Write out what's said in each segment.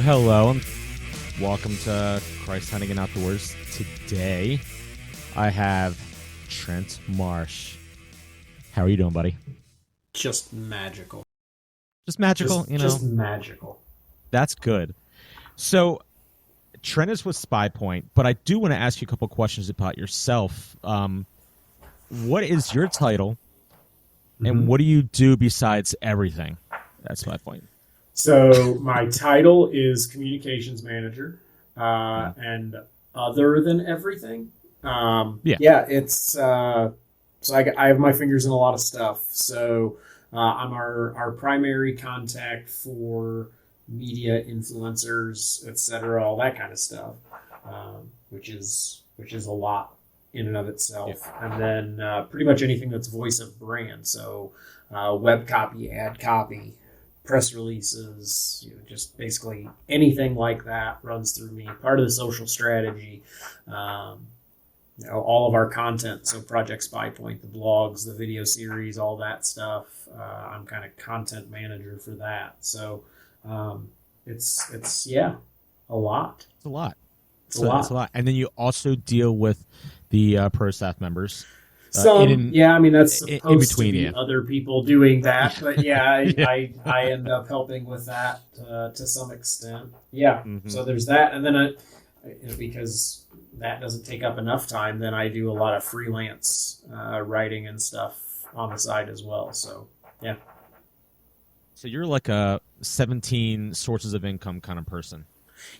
hello. Welcome to Christ Hunting and Outdoors. Today, I have Trent Marsh. How are you doing, buddy? Just magical. Just magical, Just magical. That's good. So, Trent is with SPYPOINT, but I do want to ask you a couple questions about yourself. What is your title, and what do you do besides everything at SPYPOINT? So my title is communications manager, and other than everything, it's so I have my fingers in a lot of stuff. So I'm our primary contact for media influencers, etc., all that kind of stuff, which is a lot in and of itself. Yeah. And then pretty much anything that's voice of brand, so web copy, ad copy, press releases, just basically anything like that runs through me. Part of the social strategy, all of our content. So Project SPYPOINT, the blogs, the video series, all that stuff. I'm kind of content manager for that. So it's a lot. It's a lot. It's a lot. And then you also deal with the pro staff members. That's supposed to be other people doing that, but I end up helping with that to some extent. Yeah, So there's that, and then because that doesn't take up enough time, then I do a lot of freelance writing and stuff on the side as well. So yeah. So you're like a 17 sources of income kind of person.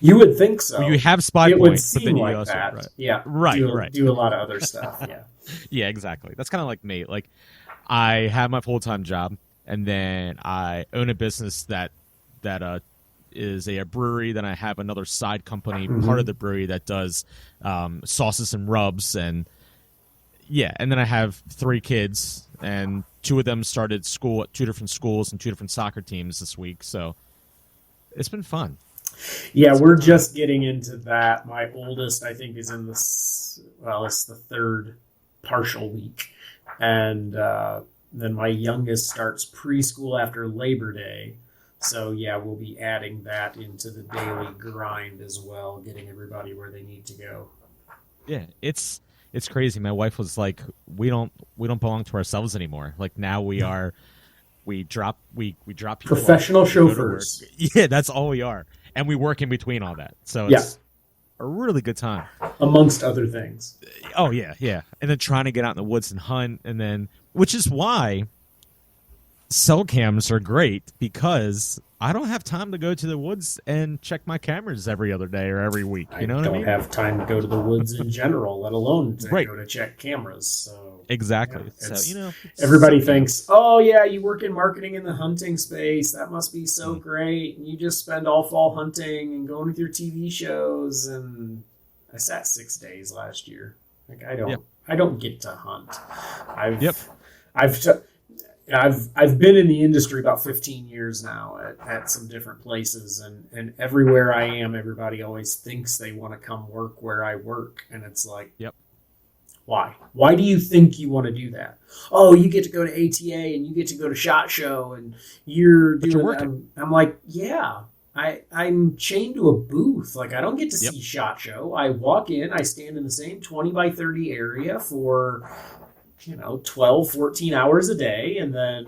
You would think so. Well, you have SPYPOINT, it would seem but then you like also, that. Right. Yeah, right. Do a lot of other stuff. Yeah. Yeah, exactly. That's kind of like me. Like, I have my full-time job, and then I own a business that is a brewery. Then I have another side company, part of the brewery, that does sauces and rubs, and then I have 3 kids, and 2 of them started school at 2 different schools and 2 different soccer teams this week. So it's been fun. Yeah, we're just getting into that. My oldest, I think, is in it's the 3rd partial week. And then my youngest starts preschool after Labor Day. So, we'll be adding that into the daily grind as well, getting everybody where they need to go. Yeah, it's crazy. My wife was like, we don't belong to ourselves anymore. Like, now we drop people professional chauffeurs. Yeah, that's all we are. And we work in between all that. So it's a really good time. Amongst other things. Oh, yeah. And then trying to get out in the woods and hunt. And then, which is why cell cams are great, because I don't have time to go to the woods and check my cameras every other day or every week. You know what I mean? I don't have time to go to the woods in general, let alone to go to check cameras. So exactly. So everybody thinks, oh yeah, you work in marketing in the hunting space. That must be so great. And you just spend all fall hunting and going with your TV shows. And I sat 6 days last year. Like I don't get to hunt. I've been in the industry about 15 years now at some different places, and everywhere I am, everybody always thinks they want to come work where I work, and it's like, why? Why do you think you want to do that? Oh, you get to go to ATA and you get to go to SHOT Show and you're doing that. I'm like, I'm chained to a booth. Like I don't get to see SHOT Show. I walk in, I stand in the same 20 by 30 area for 12, 14 hours a day. And then,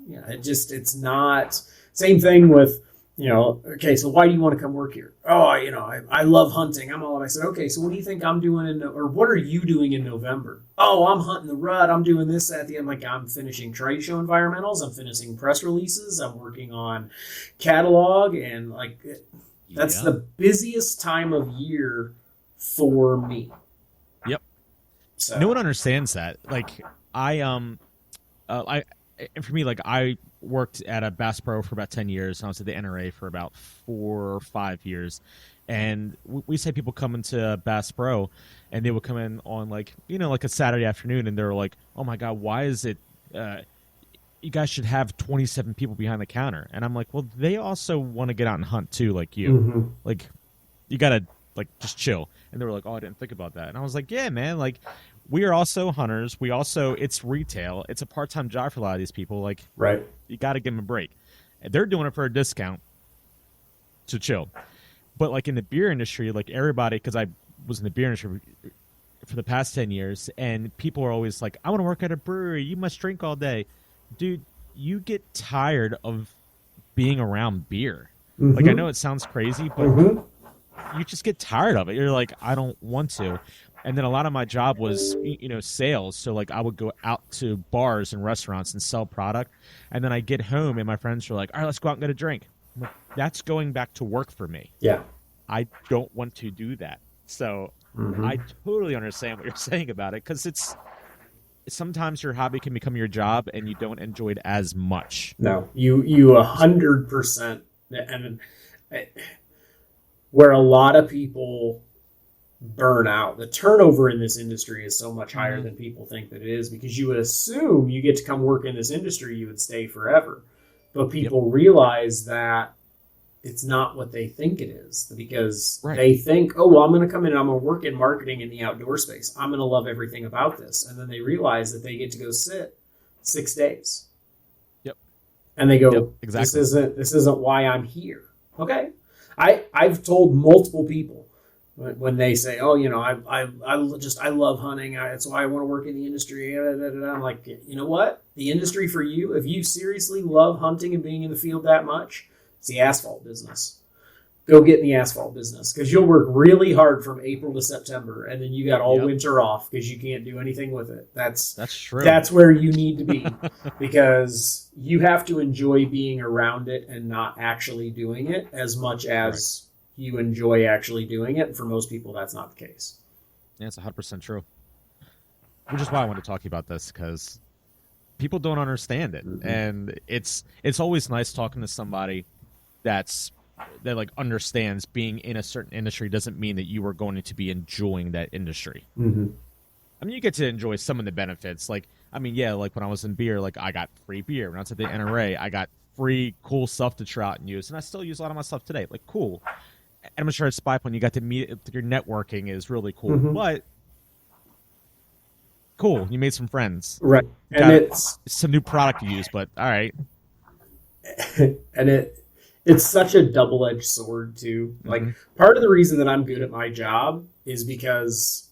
it's not same thing with, okay, so why do you want to come work here? Oh, I love hunting. I said, okay, so what do you think I'm doing or what are you doing in November? Oh, I'm hunting the rut. I'm doing this at the end. Like I'm finishing trade show environmentals. I'm finishing press releases. I'm working on catalog. And that's the busiest time of year for me. So. No one understands that. Like and for me, like I worked at a Bass Pro for about 10 years. And I was at the NRA for about 4 or 5 years. And we say people come into Bass Pro and they would come in on like a Saturday afternoon and they're like, oh my God, why is it, you guys should have 27 people behind the counter. And I'm like, well, they also want to get out and hunt too. Like you, like you got to just chill. And they were like, oh, I didn't think about that. And I was like, yeah, man, like we are also hunters. It's retail. It's a part-time job for a lot of these people. Like, right. You got to give them a break. And they're doing it for a discount. to chill. But like in the beer industry, like everybody, because I was in the beer industry for the past 10 years, and people are always like, I want to work at a brewery. You must drink all day. Dude, you get tired of being around beer. Like, I Mm-hmm. know it sounds crazy, but Mm-hmm. you just get tired of it. You're like, I don't want to. And then a lot of my job was, sales. So like I would go out to bars and restaurants and sell product. And then I get home and my friends are like, all right, let's go out and get a drink. I'm like, that's going back to work for me. Yeah. I don't want to do that. So I Mm-hmm. totally understand what you're saying about it, because it's sometimes your hobby can become your job and you don't enjoy it as much. No, you 100%. And where a lot of people burn out, the turnover in this industry is so much higher Mm-hmm. than people think that it is, because you would assume you get to come work in this industry, you would stay forever. But Yep. people realize that it's not what they think it is, because Right. they think, oh, well, I'm going to come in and I'm going to work in marketing in the outdoor space. I'm going to love everything about this. And then they realize that they get to go sit 6 days. Yep. And they go, Yep. Exactly. this isn't why I'm here. Okay. I've told multiple people when they say, oh, I love hunting. That's why I want to work in the industry. I'm like, you know what? The industry for you, if you seriously love hunting and being in the field that much, it's the asphalt business. Go get in the asphalt business, because you'll work really hard from April to September, and then you got all Yep. winter off because you can't do anything with it. That's true. That's where you need to be, because you have to enjoy being around it and not actually doing it as much as you enjoy actually doing it. And for most people, that's not the case. Yeah, it's 100% true. Which is why I want to talk to you about this, because people don't understand it, Mm-hmm. and it's always nice talking to somebody that like understands being in a certain industry doesn't mean that you are going to be enjoying that industry. Mm-hmm. I mean, you get to enjoy some of the benefits. Like, I mean, yeah, like when I was in beer, like I got free beer. When I was at the NRA, I got free cool stuff to try out and use, and I still use a lot of my stuff today. Like, cool. And I'm sure at SPYPOINT you got to meet. Your networking is really cool, Mm-hmm. but cool, you made some friends. Right. And Got it's some new product to use, but all right. and it's such a double-edged sword too. Like, Mm-hmm. part of the reason that I'm good at my job is because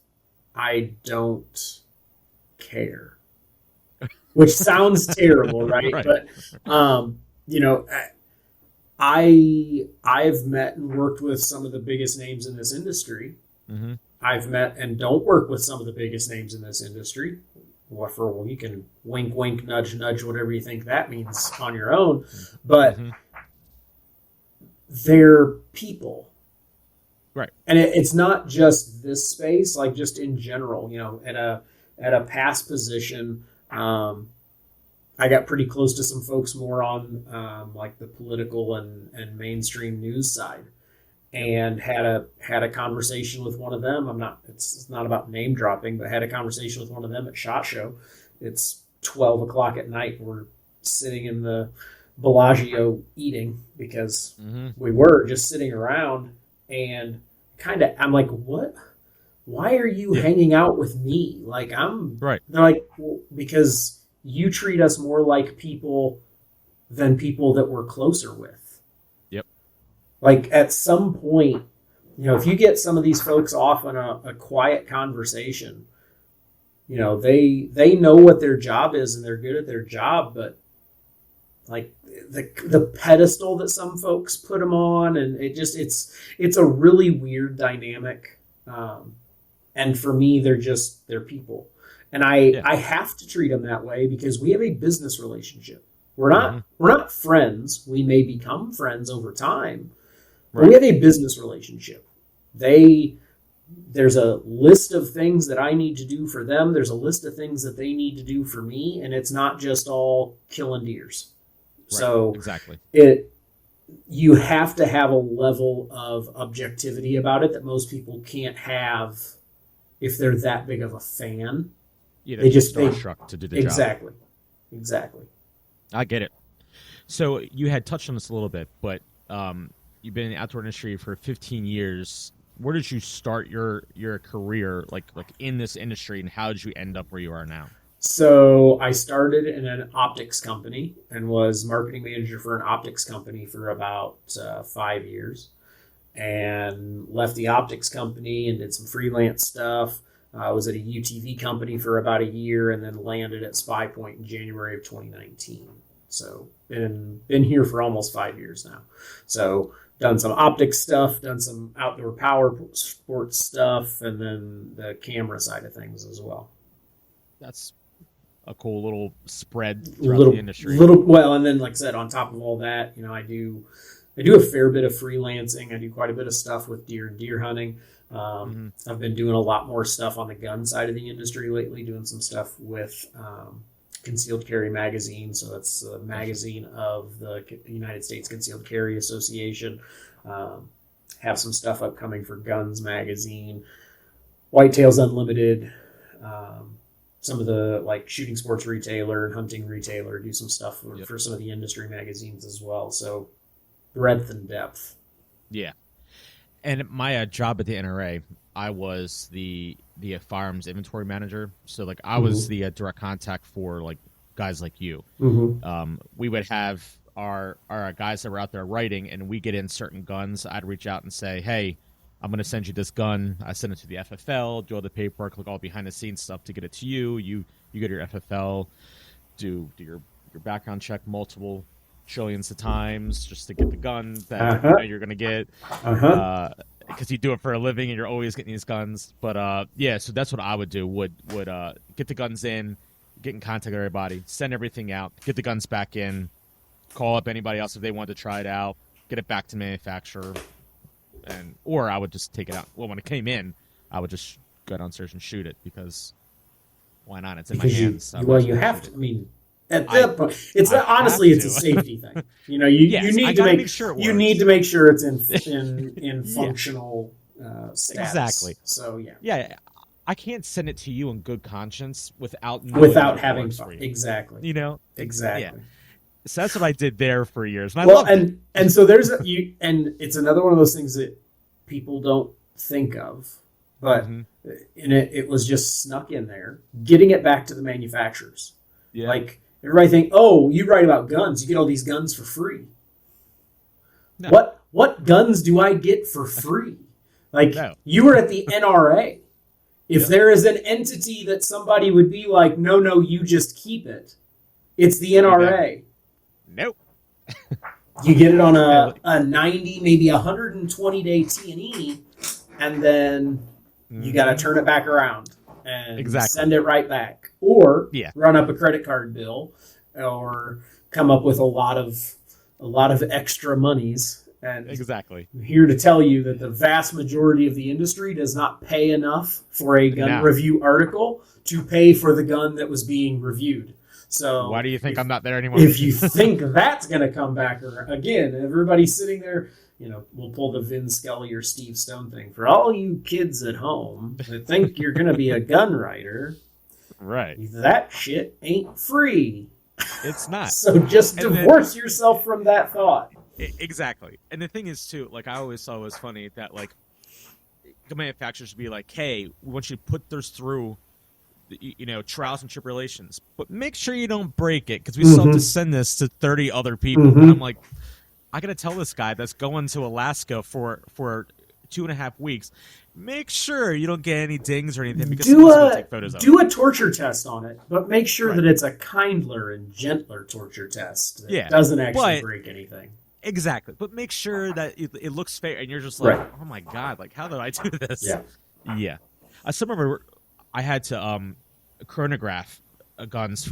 I don't care, which sounds terrible, right? Right. But you know, I've met and worked with some of the biggest names in this industry. Mm-hmm. I've met and don't work with some of the biggest names in this industry. Well, you can wink, wink, nudge, nudge, whatever you think that means on your own. But Mm-hmm. they're people. Right. And it's not just this space, like just in general, at a past position, I got pretty close to some folks more on like the political and mainstream news side, and had a conversation with one of them. It's not about name dropping, but had a conversation with one of them at SHOT Show. It's 12 o'clock at night. We're sitting in the Bellagio eating, because Mm-hmm. we were just sitting around, and I'm like, what? Why are you hanging out with me? Like, Right. they're like, well, because you treat us more like people than people that we're closer with. Yep. Like, at some point, if you get some of these folks off on a quiet conversation, they know what their job is and they're good at their job, but like the pedestal that some folks put them on, and it's a really weird dynamic. And for me, they're people, and I have to treat them that way, because we have a business relationship. We're not friends. We may become friends over time, but we have a business relationship. There's a list of things that I need to do for them. There's a list of things that they need to do for me, and it's not just all killing deers. Right. So Exactly. You have to have a level of objectivity about it that most people can't have if they're that big of a fan. You know, They just starstruck to do the job. Exactly. I get it. So you had touched on this a little bit, but you've been in the outdoor industry for 15 years. Where did you start your career, like in this industry, and how did you end up where you are now? So I started in an optics company and was marketing manager for an optics company for about 5 years, and left the optics company and did some freelance stuff. I was at a UTV company for about a year and then landed at SPYPOINT in January of 2019. So been here for almost 5 years now. So done some optics stuff, done some outdoor power sports stuff, and then the camera side of things as well. That's a cool little spread throughout Little, the industry. well, and then like I said, on top of all that, I do a fair bit of freelancing. I do quite a bit of stuff with deer and deer hunting. I've been doing a lot more stuff on the gun side of the industry lately, doing some stuff with Concealed Carry Magazine. So that's the magazine of the United States Concealed Carry Association. Have some stuff upcoming for Guns Magazine, Whitetails Unlimited, some of the like shooting sports retailer and hunting retailer, do some stuff for some of the industry magazines as well. So breadth and depth. Yeah. And my job at the NRA, I was the firearms inventory manager. So like I was the direct contact for like guys like you. We would have our guys that were out there writing, and we get in certain guns. I'd reach out and say, hey, I'm going to send you this gun. I send it to the FFL, do all the paperwork, like all behind the scenes stuff to get it to you. You go to your FFL, do your background check multiple trillions of times just to get the gun that you know you're going to get. Because you do it for a living and you're always getting these guns. But yeah, so that's what I would do. Would get the guns in, get in contact with everybody, send everything out, get the guns back in, call up anybody else if they want to try it out, get it back to manufacturer, or I would just take it out. Well, when it came in, I would just go downstairs and shoot it because why not? It's in my hands. You have to. I mean, at that point, it's honestly it's a safety thing. You need to make sure you need to make sure it's in functional status. Exactly. So yeah. I can't send it to you in good conscience without having fun. Exactly. Exactly. Yeah. So that's what I did there for years. And and so there's and it's another one of those things that people don't think of, but it was just snuck in there. Getting it back to the manufacturers. Yeah. Like everybody think, oh, you write about guns, you get all these guns for free. No. What guns do I get for free? Like you were at the NRA. If there is an entity that somebody would be like, no, you just keep it, it's the NRA. Nope. You get it on a 90, maybe 120-day T&E, and then you got to turn it back around and send it right back. Or run up a credit card bill or come up with a lot of extra monies. And I'm here to tell you that the vast majority of the industry does not pay enough for a gun review article to pay for the gun that was being reviewed. So why do you think I'm not there anymore? If you think that's going to come back again, everybody's sitting there, we'll pull the Vin Scully or Steve Stone thing. For all you kids at home that think you're going to be a gun writer, right? That shit ain't free. It's not. So just divorce yourself from that thought. Exactly. And the thing is, too, like I always thought it was funny that, like, the manufacturers would be like, hey, we want you to put this through, trials and tribulations, but make sure you don't break it because we still have to send this to 30 other people. And I'm like, I got to tell this guy that's going to Alaska for 2.5 weeks, make sure you don't get any dings or anything because someone's going to take photos of it. Do a torture test on it, but make sure that it's a kindler and gentler torture test that doesn't actually break anything. Exactly. But make sure that it looks fair, and you're just like, oh my God, like, how did I do this? Yeah. I still remember I had to chronograph guns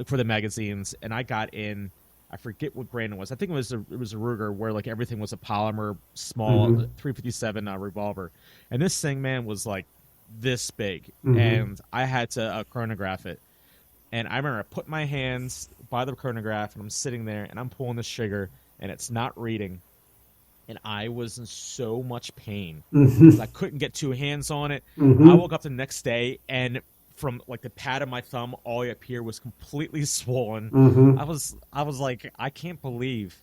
for the magazines, and I got in, I forget what brand it was. I think it was a Ruger where, like, everything was a polymer, small, 357 revolver. And this thing, man, was, like, this big. And I had to chronograph it. And I remember I put my hands by the chronograph, and I'm sitting there, and I'm pulling the trigger, and it's not reading, and I was in so much pain because I couldn't get two hands on it. I woke up the next day, and from like the pad of my thumb all the way up here was completely swollen. I was like, I can't believe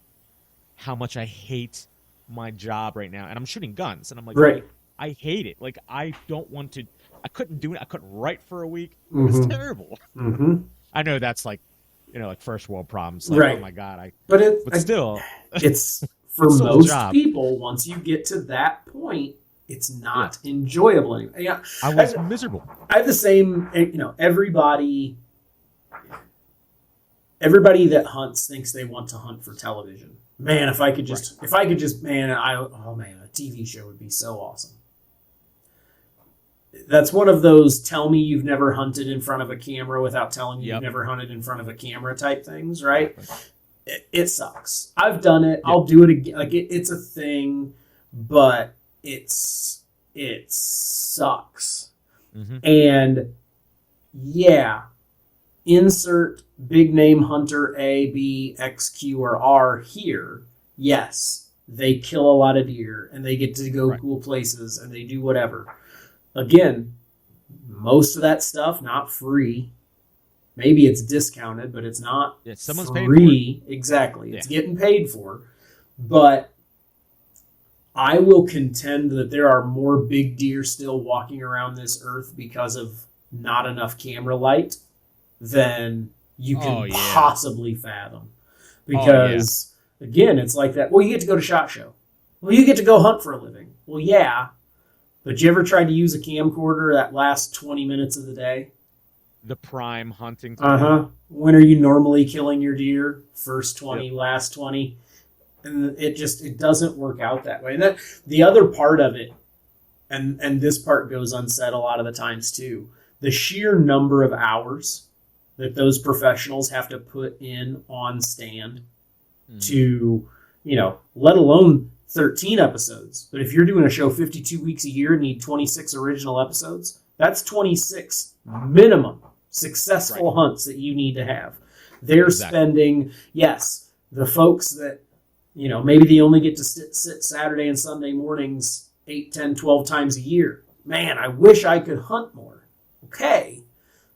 how much I hate my job right now, and I'm shooting guns, and I'm like, I hate it. Like, I don't want to I couldn't do it. I couldn't write for a week. It was terrible. I know that's like, like first world problems. Like, right. Oh my God. But still, it's for it's most people, once you get to that point, it's not enjoyable anymore. Yeah, I was miserable. I have the same, everybody that hunts thinks they want to hunt for television. Man, if I could just, a TV show would be so awesome. That's one of those tell me you've never hunted in front of a camera without telling me you've never hunted in front of a camera type things, right? It sucks. I've done it. I'll do it again. Like it's a thing, but it sucks. And insert big name hunter A, B, X, Q, or R here. Yes, they kill a lot of deer and they get to go cool places and they do whatever. Again, most of that stuff not free. Maybe it's discounted, but it's not someone's free. Paying for it. Exactly. It's getting paid for. But I will contend that there are more big deer still walking around this earth because of not enough camera light than you can possibly fathom. Because, again, it's like that. Well, you get to go to SHOT Show. Well, you get to go hunt for a living. Well, yeah. But you ever tried to use a camcorder that last 20 minutes of the day? The prime hunting time. When are you normally killing your deer? First 20, last 20. And it doesn't work out that way. And that the other part of it, and this part goes unsaid a lot of the times too, the sheer number of hours that those professionals have to put in on stand to, let alone 13 episodes. But if you're doing a show 52 weeks a year and need 26 original episodes, that's 26 minimum successful hunts that you need to have. They're spending, the folks that, maybe they only get to sit Saturday and Sunday mornings 8, 10, 12 times a year. Man, I wish I could hunt more. Okay.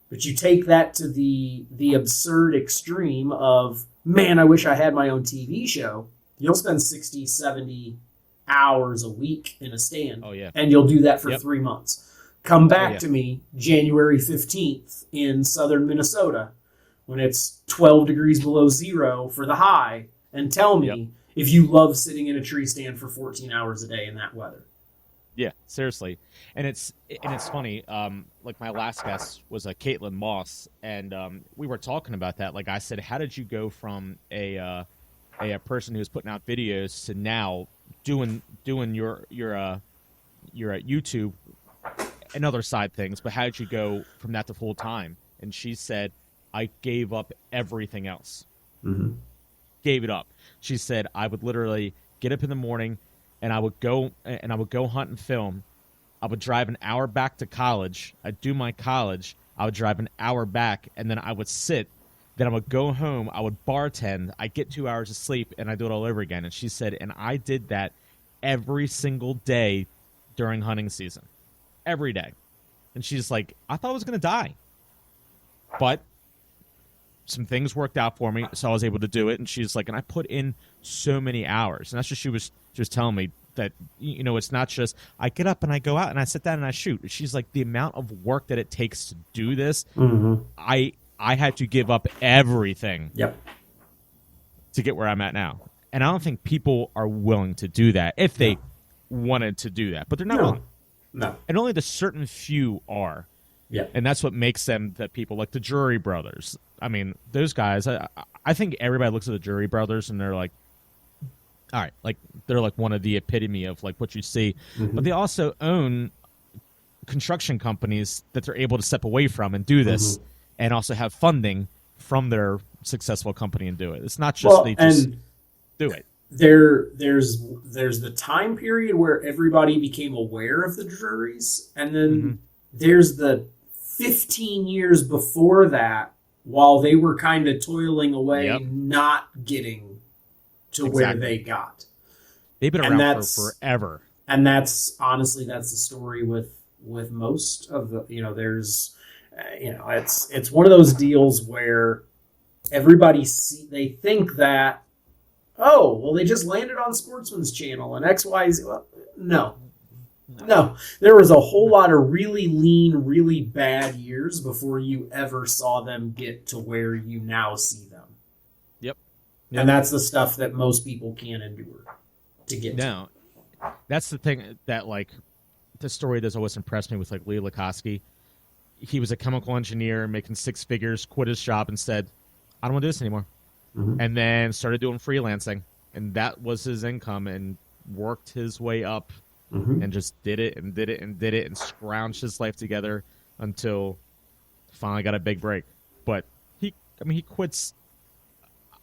But you take that to the absurd extreme of, man, I wish I had my own TV show. You'll spend 60, 70 hours a week in a stand. And you'll do that for 3 months. Come back to me January 15th in southern Minnesota when it's 12 degrees below zero for the high and tell me if you love sitting in a tree stand for 14 hours a day in that weather. Yeah, seriously. And it's funny. Like my last guest was Caitlin Moss, and we were talking about that. Like I said, how did you go from a person who's putting out videos to now doing your YouTube and other side things, but how did you go from that to full time? And she said, I gave up everything else. Gave it up. She said, I would literally get up in the morning and I would go hunt and film. I would drive an hour back to college. I'd do my college. I would drive an hour back and then I would sit. Then I would go home. I would bartend. I'd get 2 hours of sleep and I'd do it all over again. And she said, and I did that every single day during hunting season. Every day. And she's like, I thought I was going to die. But some things worked out for me, so I was able to do it. And she's like, and I put in so many hours. And that's what she was just telling me, that, it's not just I get up and I go out and I sit down and I shoot. She's like, the amount of work that it takes to do this, I had to give up everything to get where I'm at now. And I don't think people are willing to do that if they wanted to do that. But they're not willing. No. And only the certain few are. Yeah. And that's what makes them the people like the Drury brothers. I mean, those guys, I think everybody looks at the Drury brothers and they're like, all right, like they're like one of the epitome of like what you see. But they also own construction companies that they're able to step away from and do this and also have funding from their successful company and do it. It's not just they just do it. There's the time period where everybody became aware of the Drurys, and then there's the 15 years before that while they were kind of toiling away, not getting to where they got. They've been around for forever. And that's honestly, that's the story with most of the, there's, it's one of those deals where everybody they think that, oh, well, they just landed on Sportsman's Channel and XYZ. Well, no. No, there was a whole lot of really lean, really bad years before you ever saw them get to where you now see them. Yep. And that's the stuff that most people can't endure to get to. That's the thing that, like, the story that's always impressed me with, like, Lee Lukoski. He was a chemical engineer making 6 figures, quit his job and said, I don't want to do this anymore. Mm-hmm. And then started doing freelancing. And that was his income, and worked his way up. Mm-hmm. And just did it and did it and did it and scrounged his life together until finally got a big break. But he quits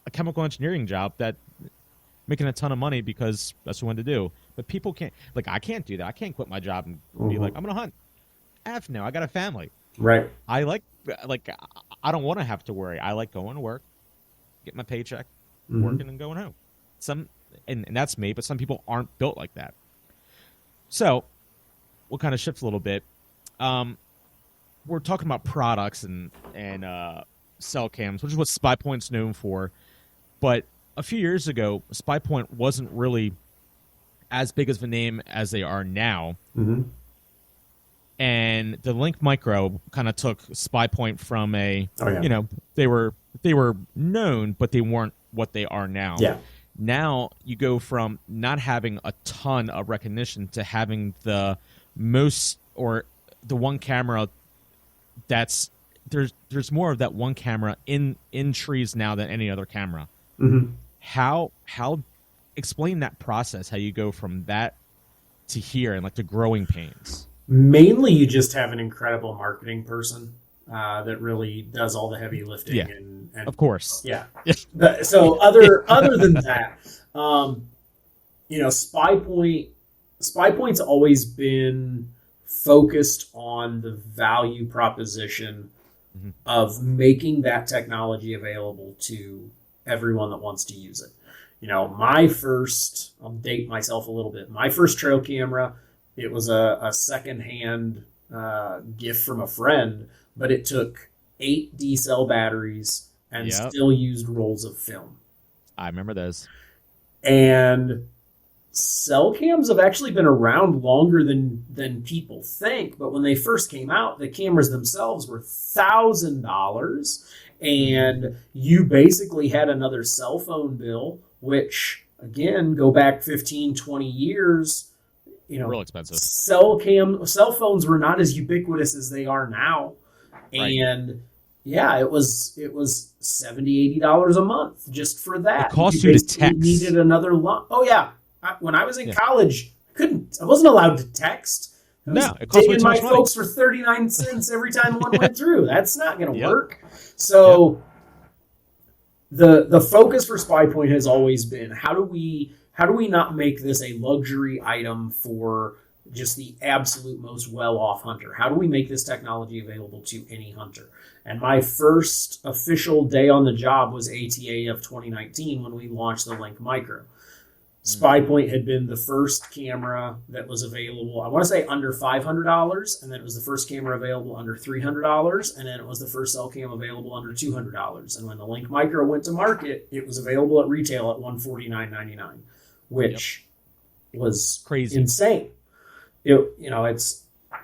a chemical engineering job that making a ton of money because that's what he wanted to do. But people can't, like, I can't do that. I can't quit my job and be like, I'm going to hunt. No, I got a family. Right. I I don't want to have to worry. I like going to work, get my paycheck, working and going home. And that's me, but some people aren't built like that. So we'll kind of shift a little bit. We're talking about products and cell cams, which is what SPYPOINT's known for. But a few years ago, SPYPOINT wasn't really as big of a name as they are now. Mm-hmm. And the Link Micro kind of took SPYPOINT from they were known, but they weren't what they are now. Yeah. Now you go from not having a ton of recognition to having the most, or the one camera that's there's more of that one camera in trees now than any other camera. Mm-hmm. How explain that process, how you go from that to here, and like the growing pains. Mainly you just have an incredible marketing person that really does all the heavy lifting. Yeah. And of course. Yeah. So other than that, SPYPOINT's always been focused on the value proposition of making that technology available to everyone that wants to use it. I'll date myself a little bit. My first trail camera, it was a secondhand gift from a friend, but it took 8 D-cell batteries and still used rolls of film. I remember those. And cell cams have actually been around longer than people think, but when they first came out, the cameras themselves were $1,000, and you basically had another cell phone bill, which, again, go back 15, 20 years, real expensive. Cell phones were not as ubiquitous as they are now. Right. And yeah, it was $70, $80 a month just for that. It cost you to text. Needed another line. Oh yeah, when I was in college, I wasn't allowed to text. It cost me too much money. Folks for 39 cents every time one went through. That's not going to work. So the focus for SPYPOINT has always been how do we not make this a luxury item for just the absolute most well-off hunter? How do we make this technology available to any hunter? And my first official day on the job was ATA of 2019 when we launched the Link Micro. SPYPOINT had been the first camera that was available, I want to say under $500, and then it was the first camera available under $300, and then it was the first cell cam available under $200. And when the Link Micro went to market, it was available at retail at $149.99, which was crazy, insane.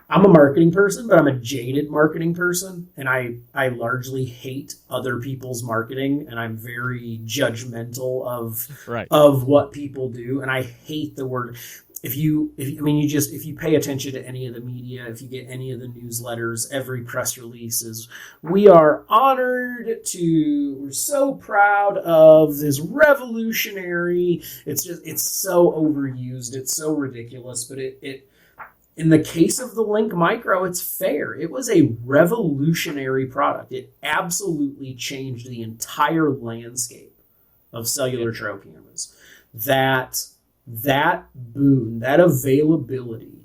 I'm a marketing person, but I'm a jaded marketing person, and I largely hate other people's marketing, and I'm very judgmental of what people do, and I hate the word. If you pay attention to any of the media, if you get any of the newsletters, every press release is, we are honored we're so proud of this revolutionary. It's so overused, it's so ridiculous, but it in the case of the Link Micro, it's fair. It was a revolutionary product. It absolutely changed the entire landscape of cellular trail cameras. That boon, that availability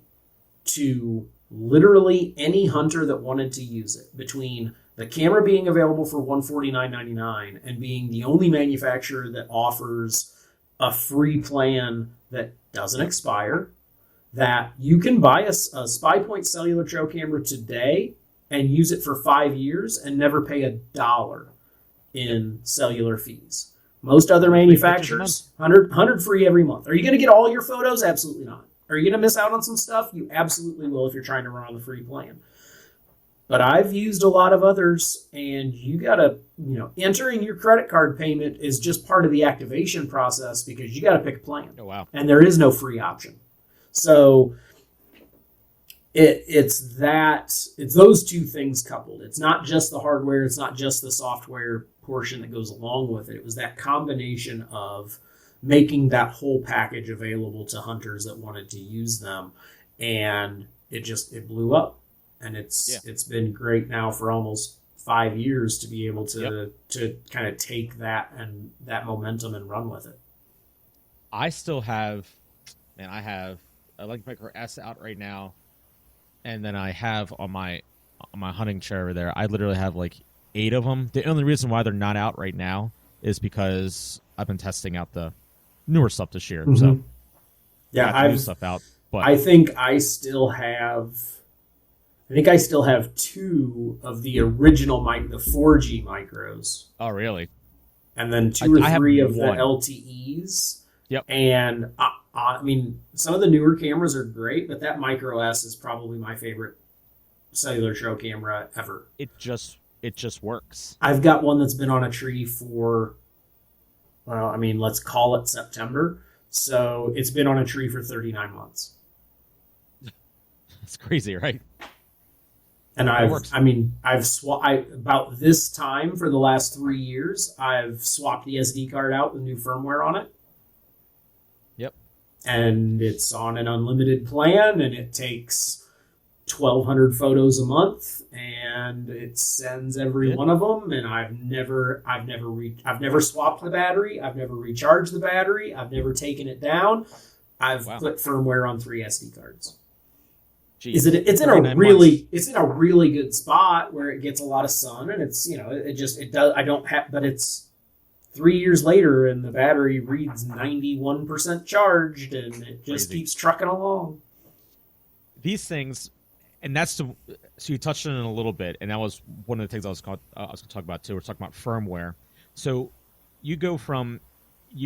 to literally any hunter that wanted to use it, between the camera being available for $149.99 and being the only manufacturer that offers a free plan that doesn't expire, that you can buy a SPYPOINT cellular trail camera today and use it for 5 years and never pay $1 in cellular fees. Most other manufacturers, 100 free every month. Are you going to get all your photos? Absolutely not. Are you going to miss out on some stuff? You absolutely will if you're trying to run on the free plan. But I've used a lot of others, and you got to, entering your credit card payment is just part of the activation process because you got to pick a plan. Oh, wow. And there is no free option. So it's those two things coupled. It's not just the hardware. It's not just the software portion that goes along with it. It was that combination of making that whole package available to hunters that wanted to use them. And it blew up. And it's been great now for almost 5 years to be able to kind of take that and that momentum and run with it. I still have, I have a Link Micro S out right now, and then I have on my hunting chair over there, I literally have like 8 of them. The only reason why they're not out right now is because I've been testing out the newer stuff this year. Mm-hmm. So yeah, I've new stuff out. But I think I still have 2 of the original the 4G micros. Oh, really? And then 2 or 3 of the LTEs. Yep. And I mean, some of the newer cameras are great, but that Micro S is probably my favorite cellular show camera ever. It just works. I've got one that's been on a tree for, let's call it September. So it's been on a tree for 39 months. That's crazy, right? And about this time for the last 3 years, I've swapped the SD card out with new firmware on it. Yep. And it's on an unlimited plan, and it takes 1,200 photos a month, and it sends every one of them. And I've never swapped the battery. I've never recharged the battery. I've never taken it down. I've put firmware on 3 SD cards. Jeez, it's in a really good spot where it gets a lot of sun, and it's but it's 3 years later and the battery reads 91% charged, and it just keeps trucking along. These things, and so you touched on it a little bit, and that was one of the things I was going to talk about too. We're talking about firmware. So you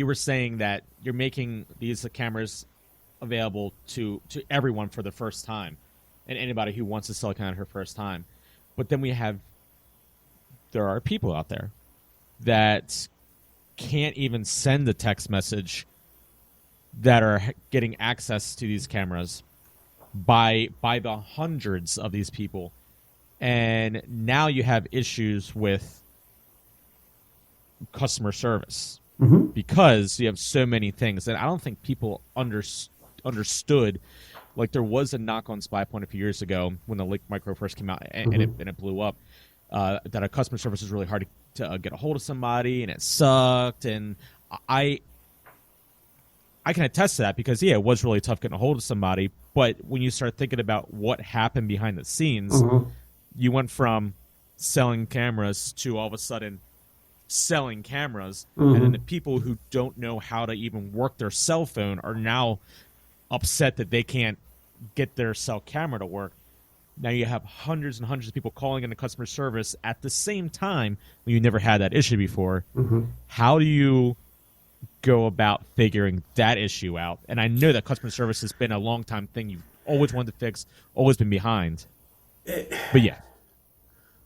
were saying that you're making these cameras available to everyone for the first time, and anybody who wants to sell a camera her first time. But then there are people out there that can't even send a text message that are getting access to these cameras by the hundreds of these people. And now you have issues with customer service because you have so many things. And I don't think people understood. Like, there was a knock on SPYPOINT a few years ago when the Link Micro first came out, and it blew up, that a customer service was really hard to get a hold of somebody, and it sucked. And I can attest to that because, it was really tough getting a hold of somebody. But when you start thinking about what happened behind the scenes, you went from selling cameras to all of a sudden selling cameras. And then the people who don't know how to even work their cell phone are now upset that they can't get their cell camera to work. Now you have hundreds and hundreds of people calling into customer service at the same time when you never had that issue before. How do you go about figuring that issue out? And I know that customer service has been a long time thing you've always wanted to fix, always been behind. But yeah.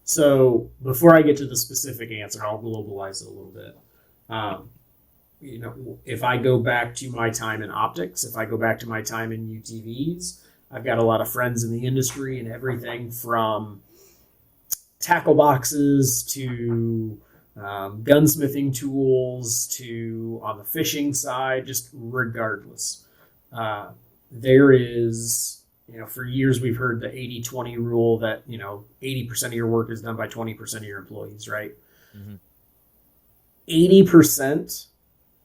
So before I get to the specific answer, I'll globalize it a little bit. If I go back to my time in optics, if I go back to my time in UTVs, I've got a lot of friends in the industry, and everything from tackle boxes to gunsmithing tools to on the fishing side, just regardless. There is, for years we've heard the 80-20 rule that, 80% of your work is done by 20% of your employees, right? 80%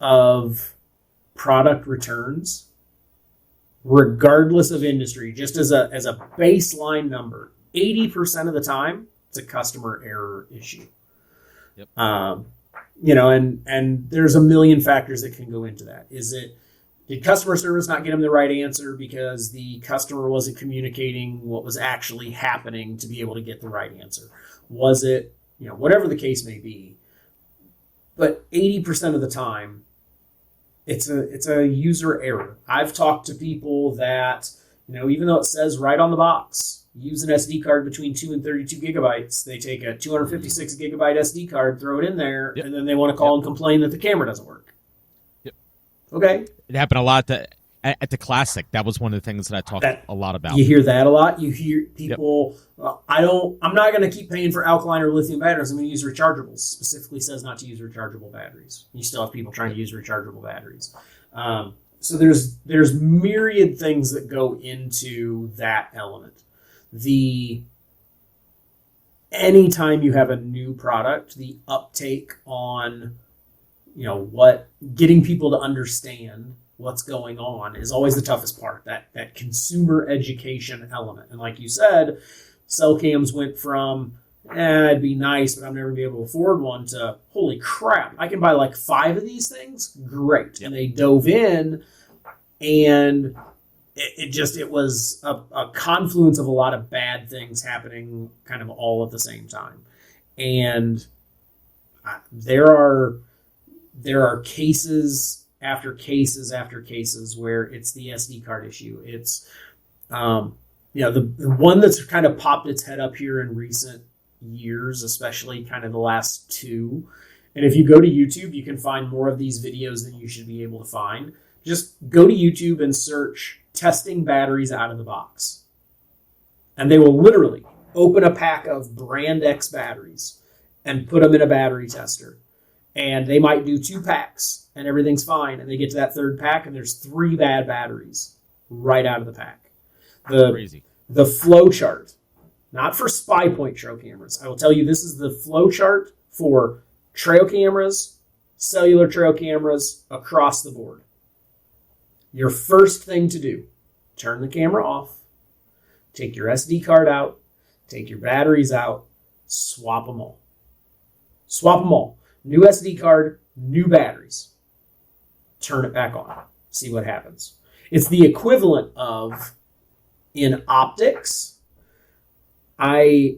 of product returns, regardless of industry, just as a baseline number, 80% of the time it's a customer error issue. Yep. And there's a million factors that can go into that. Did customer service not get them the right answer because the customer wasn't communicating what was actually happening to be able to get the right answer? Was it, whatever the case may be. But 80% of the time, It's a user error. I've talked to people that, even though it says right on the box, use an SD card between 2 and 32 gigabytes, they take a 256 gigabyte SD card, throw it in there, and then they want to call and complain that the camera doesn't work. Yep. Okay. It happened a lot at the Classic. That was one of the things that I talked a lot about. You hear that a lot. You hear people, well, I'm not going to keep paying for alkaline or lithium batteries. I'm going to use rechargeables. Specifically says not to use rechargeable batteries. You still have people trying to use rechargeable batteries. So there's myriad things that go into that element. Anytime you have a new product, the uptake on, getting people to understand what's going on is always the toughest part, that consumer education element. And like you said, cell cams went from, it'd be nice, but I'm never going to be able to afford one, to, holy crap, I can buy like 5 of these things? Great. Yep. And they dove in, and it was a confluence of a lot of bad things happening kind of all at the same time. And there are cases after cases after cases where it's the SD card issue. It's, the one that's kind of popped its head up here in recent years, especially kind of the last 2. And if you go to YouTube, you can find more of these videos than you should be able to find. Just go to YouTube and search testing batteries out of the box. And they will literally open a pack of brand X batteries and put them in a battery tester. And they might do 2 packs and everything's fine. And they get to that 3rd pack and there's 3 bad batteries right out of the pack. Crazy. The flow chart, not for SPYPOINT trail cameras. I will tell you, this is the flow chart for trail cameras, cellular trail cameras across the board. Your first thing to do, turn the camera off, take your SD card out, take your batteries out, swap them all. Swap them all. New SD card, new batteries. Turn it back on. See what happens. It's the equivalent of, in optics, I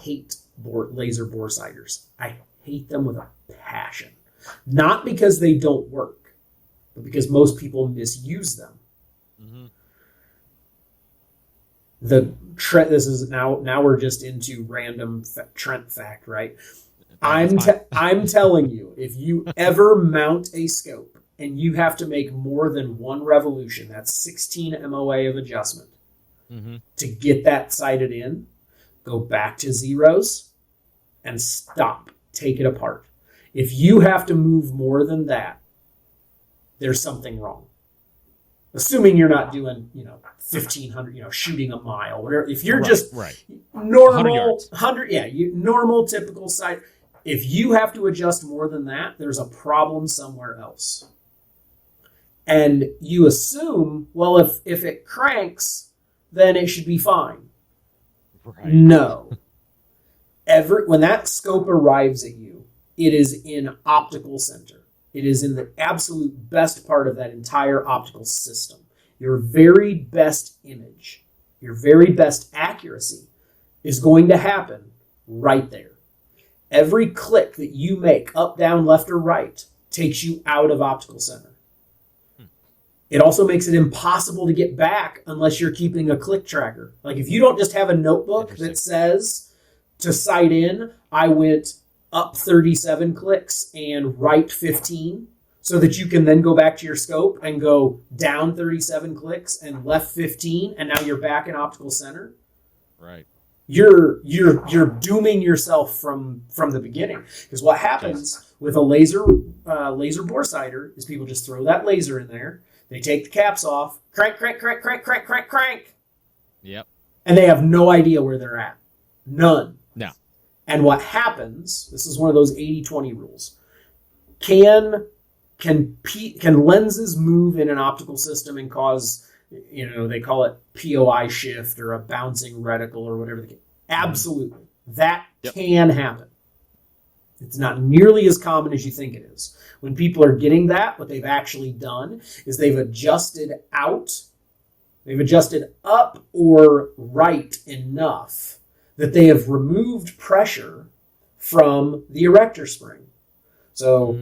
hate laser bore sighters. I hate them with a passion. Not because they don't work, but because most people misuse them. Mm-hmm. This is now we're just into random Trent fact, right? I'm telling you, if you ever mount a scope and you have to make more than 1 revolution, that's 16 MOA of adjustment, to get that sighted in, go back to zeros and stop. Take it apart. If you have to move more than that, there's something wrong. Assuming you're not doing, 1,500, shooting a mile, whatever. If you're just normal, 100, normal, typical sight. If you have to adjust more than that, there's a problem somewhere else. And you assume, well, if it cranks, then it should be fine. Right. No. When that scope arrives at you, it is in optical center. It is in the absolute best part of that entire optical system. Your very best image, your very best accuracy is going to happen right there. Every click that you make, up, down, left, or right, takes you out of optical center. It also makes it impossible to get back unless you're keeping a click tracker. Like if you don't just have a notebook that says to sight in, I went up 37 clicks and right 15, so that you can then go back to your scope and go down 37 clicks and left 15, and now you're back in optical center. Right. You're dooming yourself from the beginning, because what happens with a laser bore sighter is people just throw that laser in there, they take the caps off, crank, yep, and they have no idea where they're at, none. No. And what happens? This is one of those 80-20 rules. Can lenses move in an optical system and cause, they call it POI shift or a bouncing reticle or whatever. Absolutely. That can happen. It's not nearly as common as you think it is. When people are getting that, what they've actually done is they've adjusted up or right enough that they have removed pressure from the erector spring. So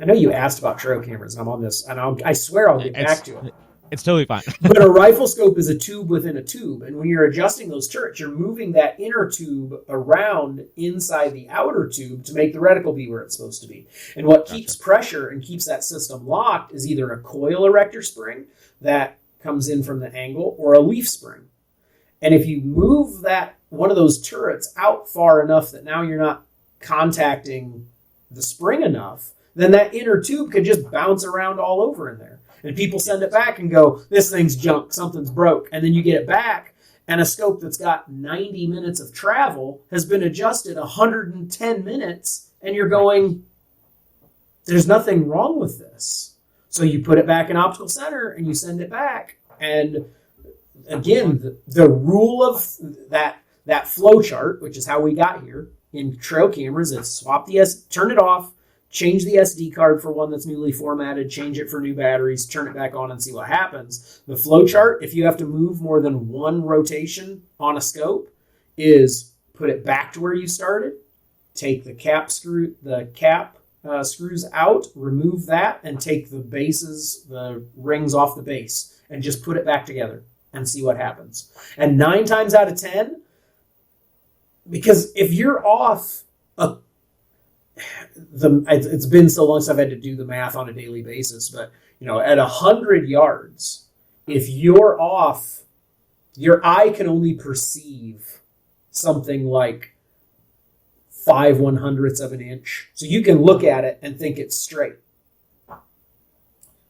I know you asked about trail cameras, and I'm on this, and I swear I'll get back to it. It's totally fine. But a rifle scope is a tube within a tube, and when you're adjusting those turrets, you're moving that inner tube around inside the outer tube to make the reticle be where it's supposed to be. And what keeps pressure and keeps that system locked is either a coil erector spring that comes in from the angle or a leaf spring. And if you move that one of those turrets out far enough that now you're not contacting the spring enough, then that inner tube could just bounce around all over in there. And people send it back and go, this thing's junk, something's broke. And then you get it back, and a scope that's got 90 minutes of travel has been adjusted 110 minutes, and you're going, there's nothing wrong with this. So you put it back in optical center, and you send it back. And again, the rule of that flow chart, which is how we got here in trail cameras, is turn it off, change the SD card for one that's newly formatted, change it for new batteries, turn it back on and see what happens. The flow chart, if you have to move more than one rotation on a scope, is put it back to where you started, take the cap screws out, remove that, and take the rings off the base, and just put it back together and see what happens. And 9 times out of 10, because if you're off it's been so long since I've had to do the math on a daily basis, but at 100 yards, if you're off, your eye can only perceive something like 5/100ths of an inch. So you can look at it and think it's straight.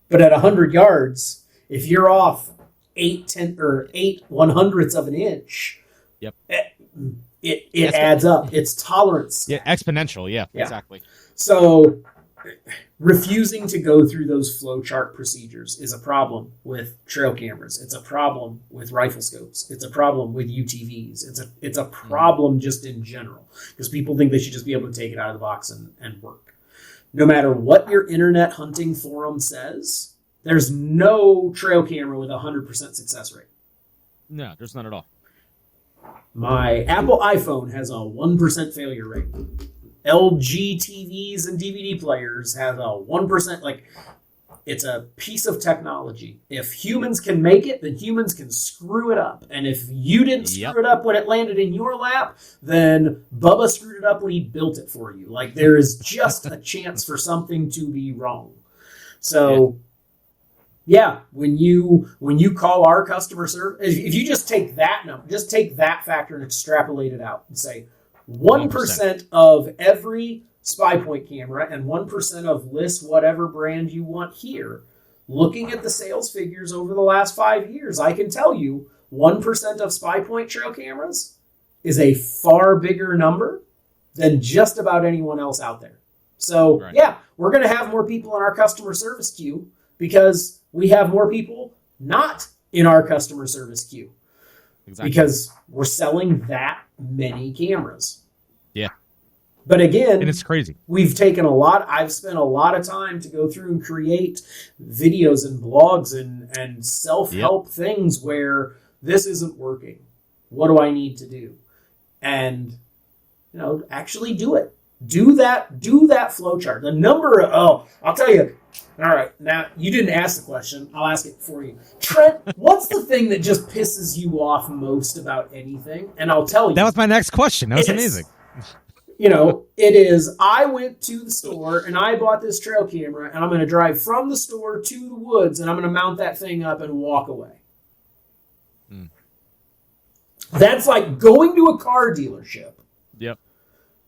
But at 100 yards, if you're off 8/100ths of an inch, yep. It adds up. It's tolerance. Yeah, exponential. Yeah, exactly. So refusing to go through those flow chart procedures is a problem with trail cameras. It's a problem with rifle scopes. It's a problem with UTVs. It's a problem just in general, because people think they should just be able to take it out of the box and work. No matter what your internet hunting forum says, there's no trail camera with a 100% success rate. No, there's none at all. My Apple iPhone has a 1% failure rate. LG TVs and DVD players have a 1%. It's a piece of technology. If humans can make it, then humans can screw it up. And if you didn't screw it up when it landed in your lap, then Bubba screwed it up when he built it for you. There is just a chance for something to be wrong. So... yeah, when you call our customer service, if you just take that number, just take that factor and extrapolate it out and say 1% of every SPYPOINT camera and 1% of list whatever brand you want here, looking at the sales figures over the last 5 years, I can tell you 1% of SPYPOINT trail cameras is a far bigger number than just about anyone else out there. So, we're going to have more people in our customer service queue because we have more people not in our customer service queue. Exactly. Because we're selling that many cameras. Yeah. But again, and it's crazy. I've spent a lot of time to go through and create videos and blogs and self-help things where this isn't working. What do I need to do? And, actually do it. Do that flow chart. The number I'll tell you. All right, now you didn't ask the question. I'll ask it for you. Trent, what's the thing that just pisses you off most about anything? And I'll tell you. That was my next question. That was amazing. It is, I went to the store and I bought this trail camera and I'm going to drive from the store to the woods and I'm going to mount that thing up and walk away. Mm. That's like going to a car dealership. Yep.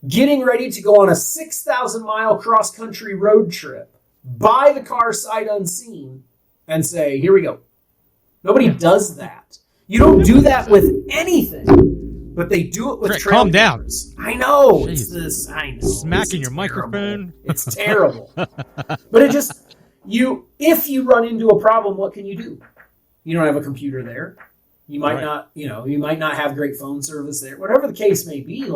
Getting ready to go on a 6,000-mile cross-country road trip. Buy the car sight unseen and say, here we go. Nobody does that. You don't do that with anything, but they do it with trail calm cameras. Down. I know. Jeez. It's this. I know. Smacking your microphone. It's terrible. But it just, if you run into a problem, what can you do? You don't have a computer there. You might not, you might not have great phone service there. Whatever the case may be,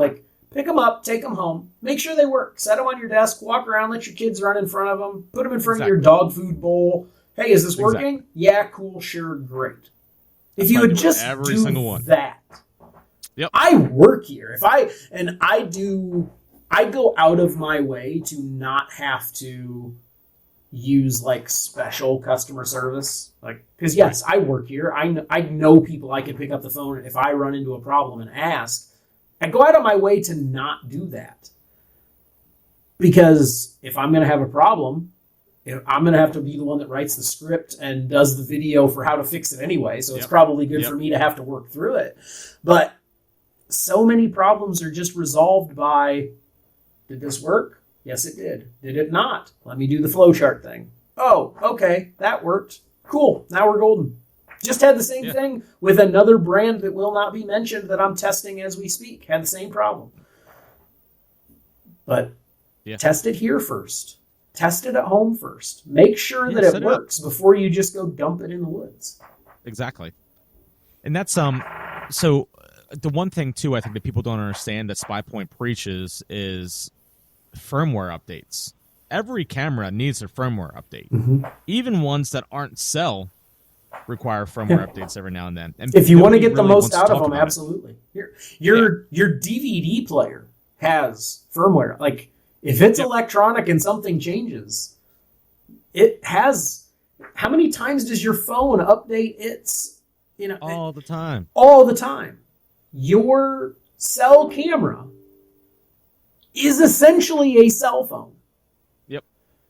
pick them up, take them home, make sure they work, set them on your desk, walk around, let your kids run in front of them, put them in front of your dog food bowl. Hey, is this working? Yeah, cool, sure, great. If you would just do that. Yep. I work here. I go out of my way to not have to use like special customer service, like, because yes, I work here. I know people I can pick up the phone if I run into a problem and ask. I go out of my way to not do that, because if I'm going to have a problem, I'm going to have to be the one that writes the script and does the video for how to fix it anyway. So it's probably good for me to have to work through it. But so many problems are just resolved by, did this work? Yes, it did. Did it not? Let me do the flowchart thing. Oh, okay, that worked. Cool, now we're golden. Just had the same thing with another brand that will not be mentioned that I'm testing as we speak. Had the same problem. But test it here first. Test it at home first. Make sure that it works before you just go dump it in the woods. Exactly. And that's so the one thing too I think that people don't understand that SPYPOINT preaches is firmware updates. Every camera needs a firmware update. Mm-hmm. Even ones that aren't cell require firmware updates every now and then. And if you want to get the most out of them, absolutely. Your DVD player has firmware. Like, if it's electronic and something changes, it has. How many times does your phone update its? All the time. All the time. Your cell camera is essentially a cell phone. Yep.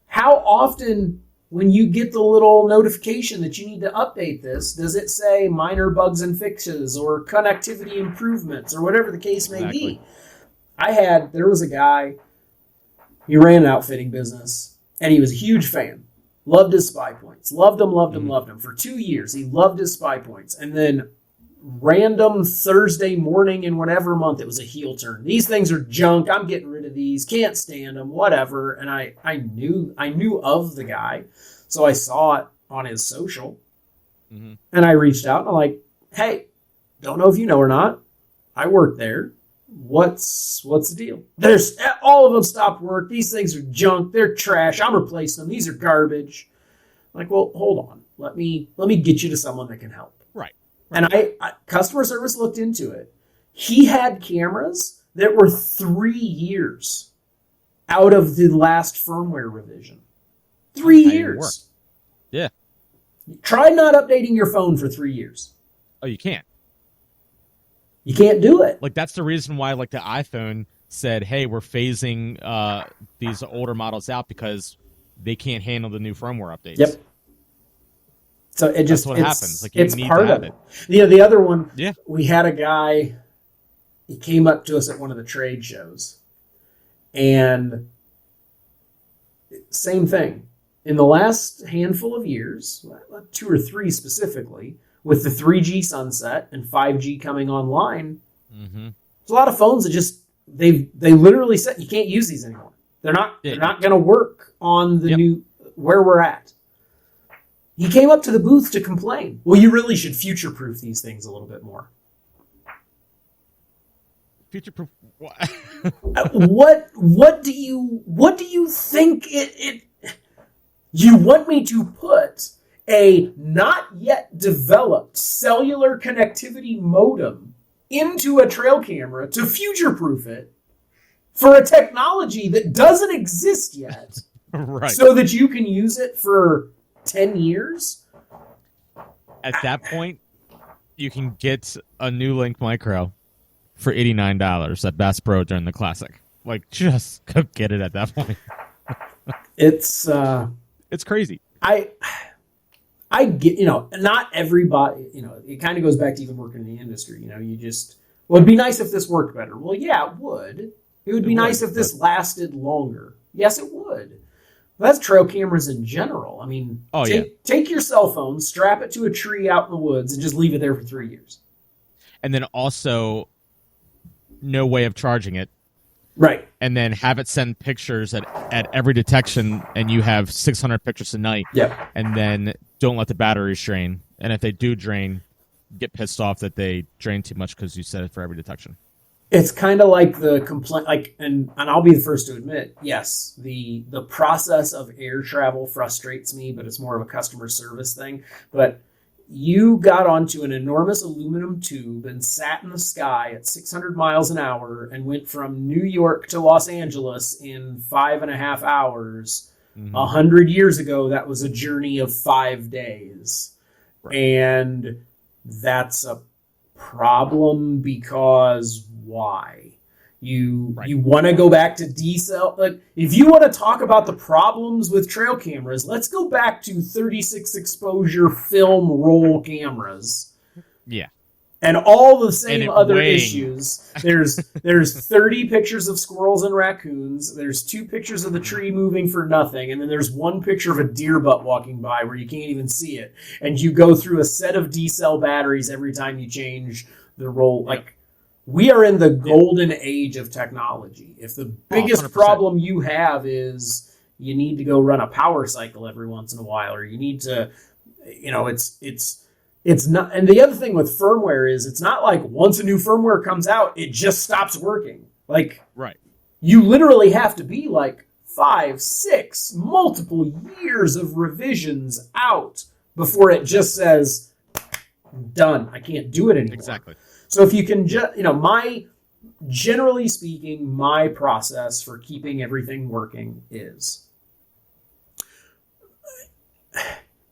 How often, when you get the little notification that you need to update this, does it say minor bugs and fixes or connectivity improvements or whatever the case may be? There was a guy, he ran an outfitting business, and he was a huge fan. Loved his SPYPOINTs. Loved them. For 2 years, he loved his SPYPOINTs. And then random Thursday morning in whatever month, it was a heel turn. These things are junk. I'm getting rid of these. Can't stand them. Whatever. And I knew of the guy, so I saw it on his social, and I reached out and I'm like, "Hey, don't know if you know or not. I work there. What's the deal? There's all of them stopped work. These things are junk. They're trash. I'm replacing them. These are garbage." I'm like, well, hold on. Let me get you to someone that can help. Right. And I customer service looked into it. He had cameras that were 3 years out of the last firmware revision. 3 years. Yeah. Try not updating your phone for 3 years. Oh, you can't. You can't do it. Like, that's the reason why, like, the iPhone said, hey, we're phasing these older models out because they can't handle the new firmware updates. Yep. So that's what happens. Like, you need to have it. The other one, we had a guy, he came up to us at one of the trade shows, and same thing. In the last handful of years, 2 or 3 specifically, with the 3G sunset and 5G coming online, there's a lot of phones that just they literally said you can't use these anymore. They're not going to work on the new where we're at. He came up to the booth to complain. Well, you really should future-proof these things a little bit more. Future-proof what? What do you think it? You want me to put a not yet developed cellular connectivity modem into a trail camera to future-proof it for a technology that doesn't exist yet, right? So that you can use it for 10 years? At that point, you can get a new Link Micro for $89 at Bass Pro during the Classic. Like, just go get it at that point. It's crazy. I get, not everybody, it kind of goes back to even working in the industry. It'd be nice if this worked better. Well, yeah, it would. It would be nice if this lasted longer. Yes, it would. That's trail cameras in general. I mean, take your cell phone, strap it to a tree out in the woods, and just leave it there for 3 years. And then also, no way of charging it. Right. And then have it send pictures at every detection, and you have 600 pictures a night. Yep. And then don't let the batteries drain. And if they do drain, get pissed off that they drain too much because you set it for every detection. It's kind of like the complaint, and I'll be the first to admit, yes, the process of air travel frustrates me, but it's more of a customer service thing. But you got onto an enormous aluminum tube and sat in the sky at 600 miles an hour and went from New York to Los Angeles in 5.5 hours 100 years ago, that was a journey of 5 days. Right. And that's a problem because why? You want to go back to decel. Like, if you want to talk about the problems with trail cameras, let's go back to 36 exposure film roll cameras. Yeah. And all the same other issues. There's 30 pictures of squirrels and raccoons. There's 2 pictures of the tree moving for nothing. And then there's 1 picture of a deer butt walking by where you can't even see it. And you go through a set of D-cell batteries every time you change the roll. Like, we are in the golden age of technology. If the biggest 100%. problem you have is you need to go run a power cycle every once in a while, or you need to, it's not, and the other thing with firmware is it's not like once a new firmware comes out, it just stops working. Like, right. You literally have to be like 5, 6, multiple years of revisions out before it just says, done. I can't do it anymore. Exactly. So if you can just, generally speaking, my process for keeping everything working is,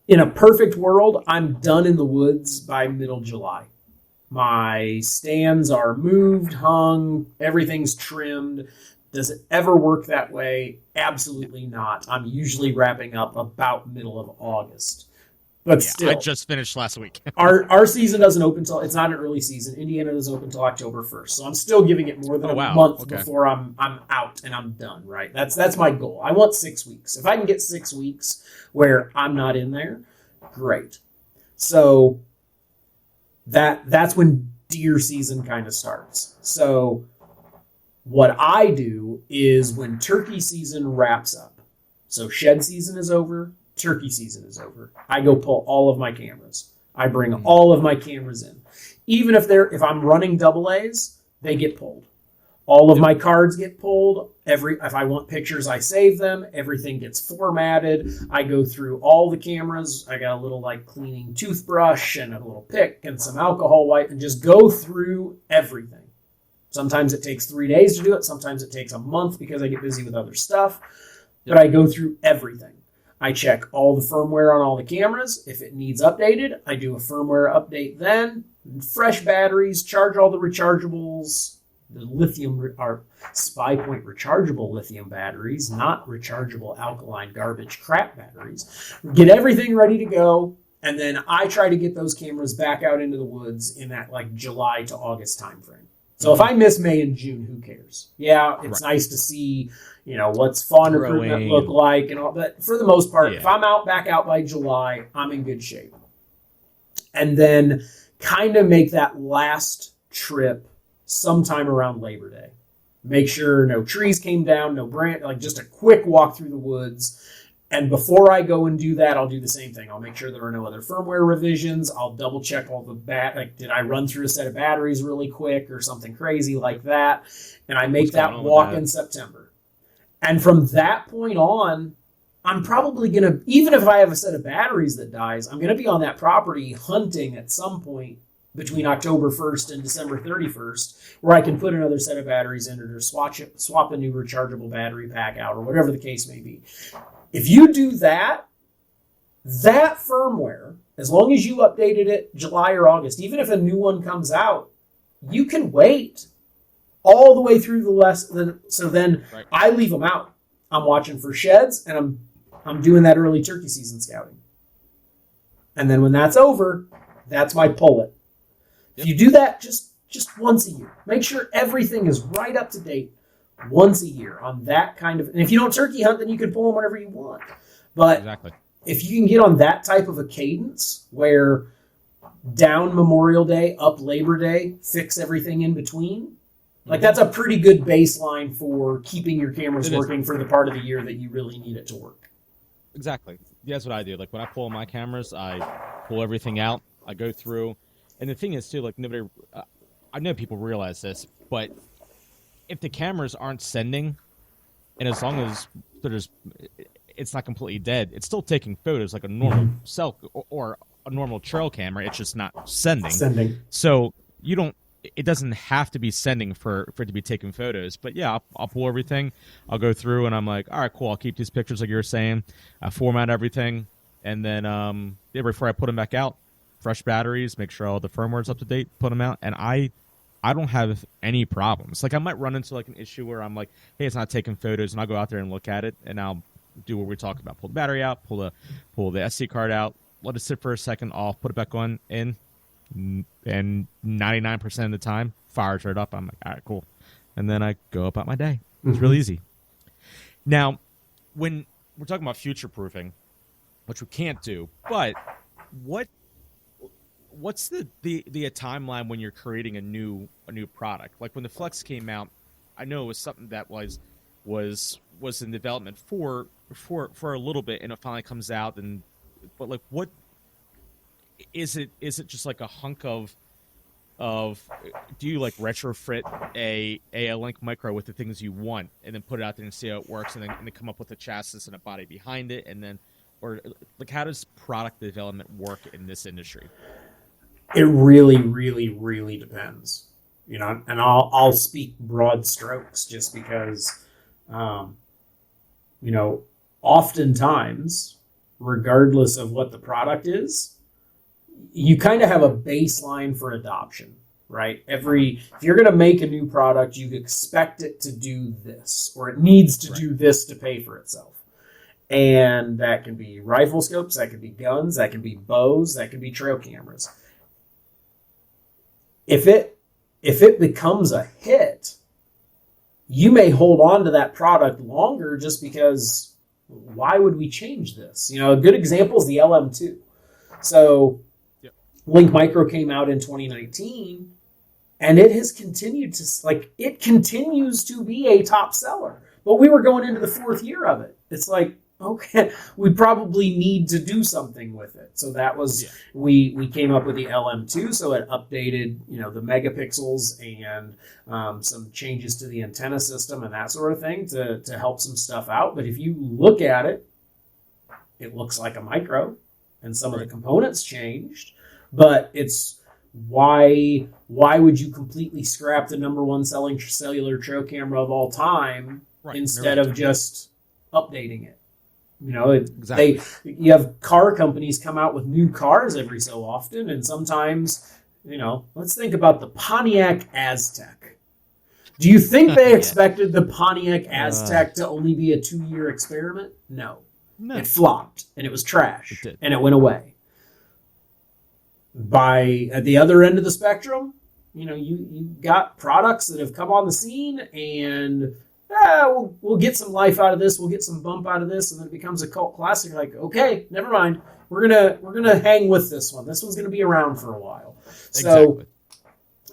in a perfect world, I'm done in the woods by middle July. My stands are moved, hung, everything's trimmed. Does it ever work that way? Absolutely not. I'm usually wrapping up about middle of August. But still, I just finished last week. our season doesn't open till, it's not an early season. Indiana doesn't open till October 1st. So I'm still giving it more than a month before I'm out and I'm done, right? That's my goal. I want 6 weeks. If I can get 6 weeks where I'm not in there, great. So that's when deer season kind of starts. So what I do is when turkey season wraps up, so shed season is over, turkey season is over, I go pull all of my cameras. I bring all of my cameras in. Even if I'm running double A's, they get pulled. All of my cards get pulled. If I want pictures, I save them. Everything gets formatted. I go through all the cameras. I got a little cleaning toothbrush and a little pick and some alcohol wipe and just go through everything. Sometimes it takes 3 days to do it. Sometimes it takes a month because I get busy with other stuff. But I go through everything. I check all the firmware on all the cameras. If it needs updated, I do a firmware update then. Fresh batteries, charge all the rechargeables. The lithium are SPYPOINT rechargeable lithium batteries, not rechargeable alkaline garbage crap batteries. Get everything ready to go, and then I try to get those cameras back out into the woods in that July to August timeframe. So if I miss May and June, who cares? Yeah, it's nice to see, what's fawn recruitment look like and all, but for the most part, if I'm back out by July, I'm in good shape. And then kind of make that last trip sometime around Labor Day. Make sure no trees came down, no branch, just a quick walk through the woods. And before I go and do that, I'll do the same thing. I'll make sure there are no other firmware revisions. I'll double check all the did I run through a set of batteries really quick or something crazy like that? And I make that walk in September. And from that point on, I'm probably going to, even if I have a set of batteries that dies, I'm going to be on that property hunting at some point between October 1st and December 31st, where I can put another set of batteries in or swap a new rechargeable battery pack out or whatever the case may be. If you do that firmware, as long as you updated it July or August, even if a new one comes out, you can wait all the way through so then I leave them out. I'm watching for sheds and I'm doing that early turkey season scouting. And then when that's over, that's my pull it. If you do that just once a year, make sure everything is right up to date once a year on that kind of, and if you don't turkey hunt, then you can pull them whenever you want. But if you can get on that type of a cadence where down Memorial Day, up Labor Day, fix everything in between, that's a pretty good baseline for keeping your cameras working for the part of the year that you really need it to work. Exactly. Yeah, that's what I do. When I pull my cameras, I pull everything out. I go through. And the thing is, too, nobody, I know people realize this, but if the cameras aren't sending, and as long as it's not completely dead, it's still taking photos like a normal cell or a normal trail camera. It's just not sending. So you don't, it doesn't have to be sending for it to be taking photos. But yeah, I'll pull everything. I'll go through and I'm like, all right, cool. I'll keep these pictures like you were saying. I format everything, and then before I put them back out, fresh batteries, make sure all the firmware's up to date, put them out, and I don't have any problems. Like I might run into like an issue where I'm like, hey, it's not taking photos, and I'll go out there and look at it, and I'll do what we talked about: pull the battery out, pull the SD card out, let it sit for a second off, put it back on in. And 99% of the time, fires right up. I'm like, all right, cool. And then I go about my day. It's really easy. Now, when we're talking about future proofing, which we can't do, but what's the timeline when you're creating a new product? Like when the Flex came out, I know it was something that was in development for a little bit, and it finally comes out. But like what? Is it just like a hunk of do you like retrofit a Link Micro with the things you want and then put it out there and see how it works and then come up with a chassis and a body behind it, and then, or like how does product development work in this industry? It really, really, really depends, and I'll speak broad strokes just because, oftentimes, regardless of what the product is, you kind of have a baseline for adoption, right? If you're going to make a new product, you expect it to do this, or it needs to do this to pay for itself. And that can be rifle scopes, that can be guns, that can be bows, that can be trail cameras. If it becomes a hit, you may hold on to that product longer just because why would we change this? A good example is the LM2. So Link Micro came out in 2019, and it has continued to, it continues to be a top seller. But we were going into the fourth year of it. It's like, okay, we probably need to do something with it. So that was, we came up with the LM2, so it updated, the megapixels and some changes to the antenna system and that sort of thing to help some stuff out. But if you look at it, it looks like a Micro, and some of the components changed. But it's why would you completely scrap the number one selling cellular trail camera of all time instead of just updating it? Exactly. You have car companies come out with new cars every so often, and sometimes, let's think about the Pontiac Aztek. Do you think they expected the Pontiac Aztek to only be a 2-year experiment? No. It flopped, and it was trash, and it went away. At the other end of the spectrum, you got products that have come on the scene, and we'll get some life out of this, we'll get some bump out of this, and then it becomes a cult classic. Like, okay, never mind, we're gonna hang with this one. This one's gonna be around for a while. So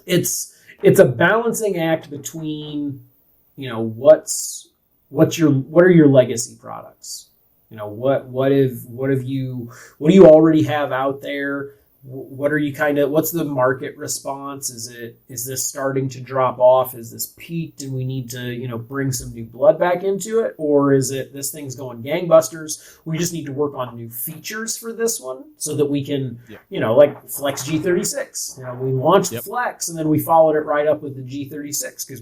it's a balancing act between what are your legacy products? What do you already have out there? What's the market response? Is this starting to drop off? Is this peaked and we need to, bring some new blood back into it? Or is it this thing's going gangbusters? We just need to work on new features for this one so that we can, like Flex G36. We launched the Flex and then we followed it right up with the G36 because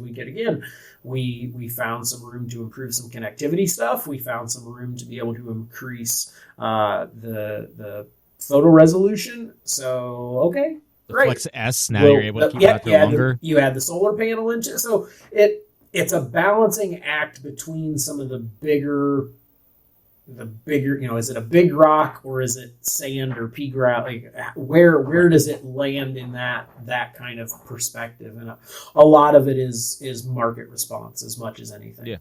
we found some room to improve some connectivity stuff. We found some room to be able to increase the photo resolution. So, okay, great. Flex S, now you're able to keep it out there longer. You add the solar panel into it. So it's a balancing act between some of the bigger, is it a big rock or is it sand or pea grass? Like, where does it land in that kind of perspective? And a lot of it is market response as much as anything.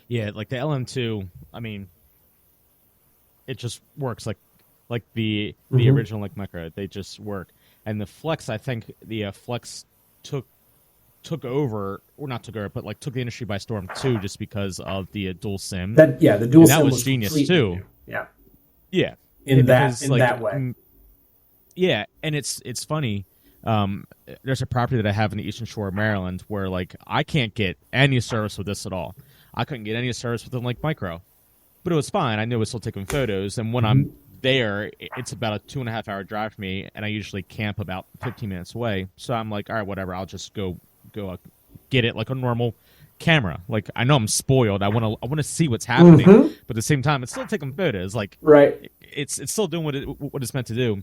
Yeah, like the LM2, I mean, it just works like the original Link Micro. They just work. And the Flex, I think the Flex took over, or not took over, but took the industry by storm too, just because of the dual SIM. The dual SIM that was genius too. New. Yeah. In that way. Yeah, and it's funny. There's a property that I have in the Eastern Shore of Maryland where I can't get any service with this at all. I couldn't get any service with the Link Micro, but it was fine. I knew it was still taking photos, and when I'm there, it's about a 2.5 hour drive for me, and I usually camp about 15 minutes away. So I'm like, all right, whatever. I'll just go get it like a normal camera. Like, I know I'm spoiled. I want to see what's happening, but at the same time, it's still taking photos. Like, right. It's still doing what it's meant to do.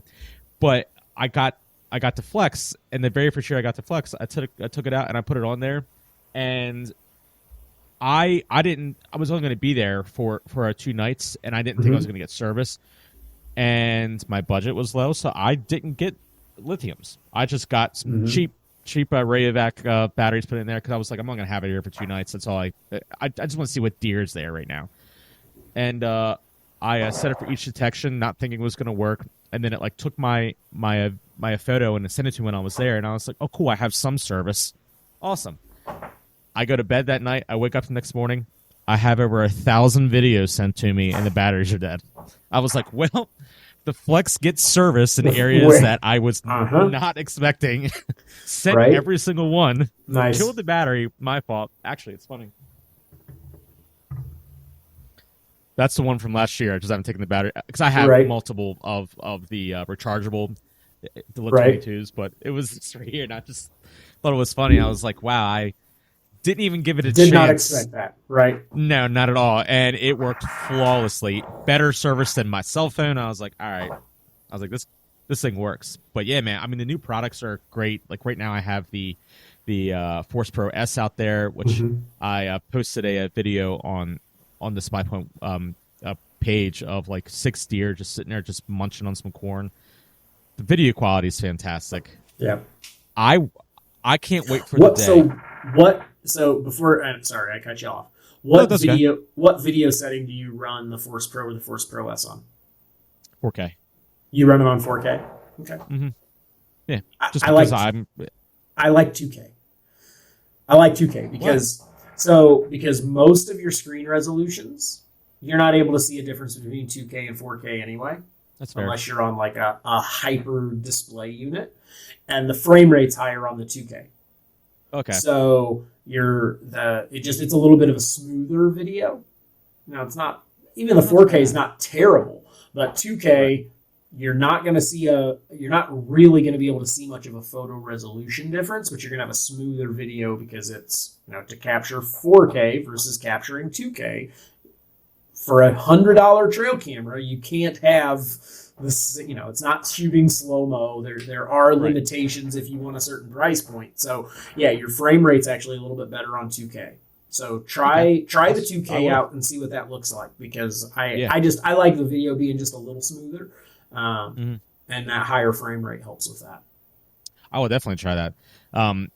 But I got to Flex, and the very first year I got to Flex, I took it out and I put it on there, and I was only going to be there for 2 nights, and I didn't think I was going to get service, and my budget was low, so I didn't get lithiums. I just got some cheap Rayovac batteries put in there, because I was like, I'm not going to have it here for 2 nights. That's all I just want to see what deer is there right now. And I set it for each detection, not thinking it was going to work, and then it like took my photo and sent it to me when I was there, and I was like, oh cool, I have some service. Awesome. I go to bed that night. I wake up the next morning. I have over 1,000 videos sent to me, and the batteries are dead. I was like, well, the Flex gets service in areas that I was not expecting. Sent every single one. Nice. Killed the battery. My fault. Actually, it's funny. That's the one from last year. I just haven't taken the battery, because I have multiple of the rechargeable Delta 22s, but it was right here, and I just thought it was funny. I was like, wow, I didn't even give it a chance. Did not expect that, right? No, not at all. And it worked flawlessly. Better service than my cell phone. I was like, all right. I was like, this thing works. But yeah, man, I mean, the new products are great. Like right now I have the Force Pro S out there, which I posted a video on the SPYPOINT page of like 6 deer just sitting there just munching on some corn. The video quality is fantastic. Yeah. I can't wait for the day. So before, sorry, I cut you off. What video setting do you run the Force Pro or the Force Pro S on? 4K. You run it on 4K? Okay. Mm-hmm. Yeah. Just I because I like 2K. I like 2K because most of your screen resolutions, you're not able to see a difference between 2K and 4K anyway. That's fair. Unless you're on like a hyper display unit, and the frame rate's higher on the 2K. Okay. So it's a little bit of a smoother video. Now it's not, even the 4K is not terrible, but 2K you're not really going to be able to see much of a photo resolution difference, but you're going to have a smoother video because it's, to capture 4K versus capturing 2K. For $100 trail camera, you can't have this, it's not shooting slow-mo. There are limitations if you want a certain price point. So yeah, your frame rate's actually a little bit better on 2K. So try the 2K out and see what that looks like, because I like the video being just a little smoother. And that higher frame rate helps with that. I will definitely try that. What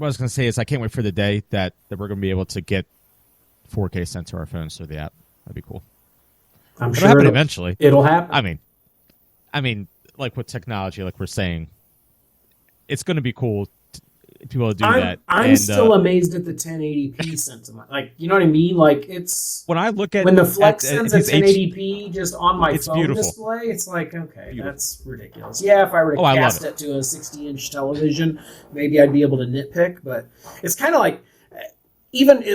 I was going to say is I can't wait for the day that we're going to be able to get 4K sent to our phones through the app. That'd be cool. I'm it'll sure happen eventually. It'll happen. I mean, like with technology, like we're saying, it's going to be cool to be able to do that. I'm still amazed at the 1080p sentiment. Like, you know what I mean? Like, it's when I look at when the Flex sends a 1080p just on my phone beautiful. display, it's like, okay, that's ridiculous. Yeah, if I were to cast it to a 60-inch television, maybe I'd be able to nitpick. But it's kind of like,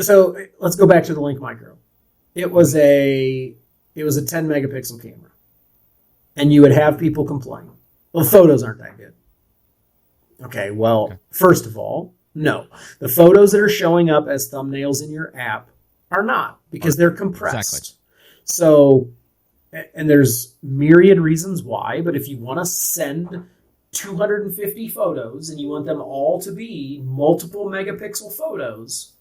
so let's go back to the Link Micro. It was a 10 megapixel camera, and you would have people complain, well, the photos aren't that good. Okay, well, first of all, no. The photos that are showing up as thumbnails in your app are not, because they're compressed. Exactly. So, and there's myriad reasons why, but if you want to send 250 photos and you want them all to be multiple megapixel photos,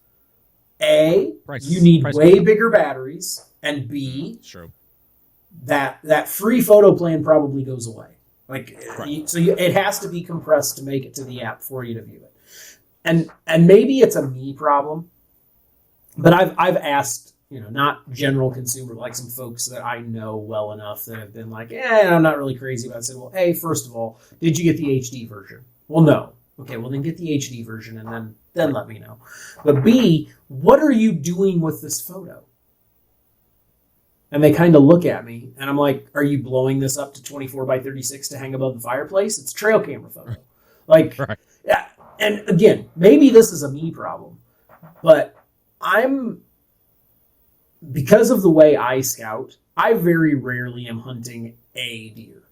A, you need way bigger batteries, and B, that free photo plan probably goes away. It has to be compressed to make it to the app for you to view it. And maybe it's a me problem, but I've asked, not general consumer, like some folks that I know well enough that have been like, I'm not really crazy about it. I said, well, A, first of all, did you get the HD version? Well, no. Okay, well then get the HD version and then let me know. But B, what are you doing with this photo? And they kind of look at me, and I'm like, are you blowing this up to 24 by 36 to hang above the fireplace? It's a trail camera photo. Yeah. And again, maybe this is a me problem, but I'm because of the way I scout, I very rarely am hunting a deer.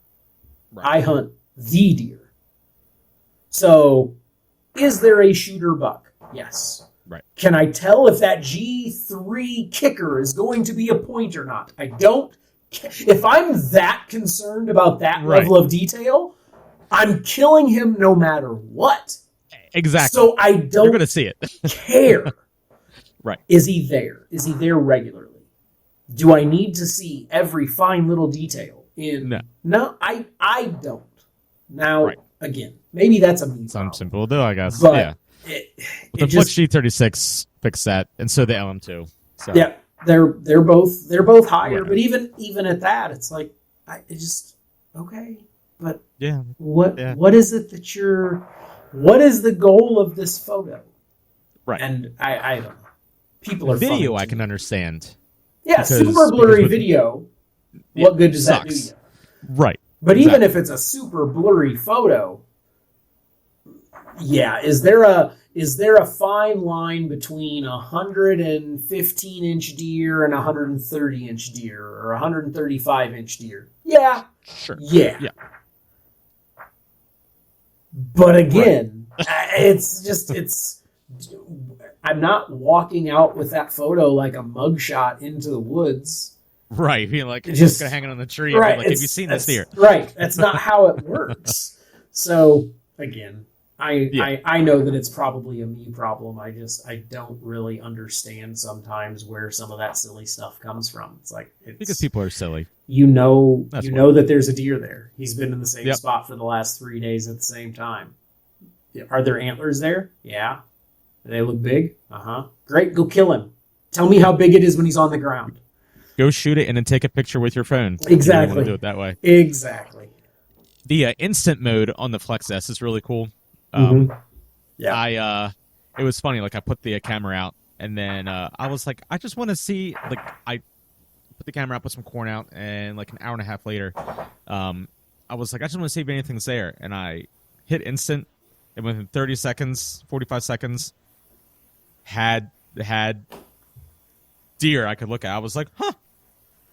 Right. I hunt the deer. So, is there a shooter buck? Yes. Right. Can I tell if that G3 kicker is going to be a point or not? I don't. If I'm that concerned about that level of detail, I'm killing him no matter what. Exactly. So I don't You're going to see it. care. Right. Is he there? Is he there regularly? Do I need to see every fine little detail? No, I don't. Now, again, maybe that's a me problem. Some people do, I guess. But yeah. The Flux G36 fixed that, and so the LM2. So. Yeah, they're both higher, but even at that, it's like okay. But what is it that what is the goal of this photo? Right. And I don't know. People are video. I can understand. Yeah, super blurry video. What good does that do you? Right. But even if it's a super blurry photo, is there a fine line between a 115-inch deer and a 130-inch deer or a 135-inch deer? Yeah. Sure. Yeah. But again, it's I'm not walking out with that photo like a mugshot into the woods. Right, being like just gonna hang it on the tree. Right, like, have you seen this deer? Right, that's not how it works. So again, I know that it's probably a me problem. I don't really understand sometimes where some of that silly stuff comes from. It's like because people are silly. You know that there's a deer there. He's been in the same spot for the last 3 days at the same time. Are there antlers there? Yeah. Do they look big? Great, go kill him. Tell me how big it is when he's on the ground. Go shoot it and then take a picture with your phone. Exactly. You want to do it that way. Exactly. The instant mode on the Flex S is really cool. Yeah. It was funny. Like I put the camera out, and then I was like, I just want to see. Like I put the camera out, put some corn out, and like an hour and a half later, I was like, I just want to see if anything's there, and I hit instant, and within 30 seconds, 45 seconds, had deer I could look at. I was like, huh.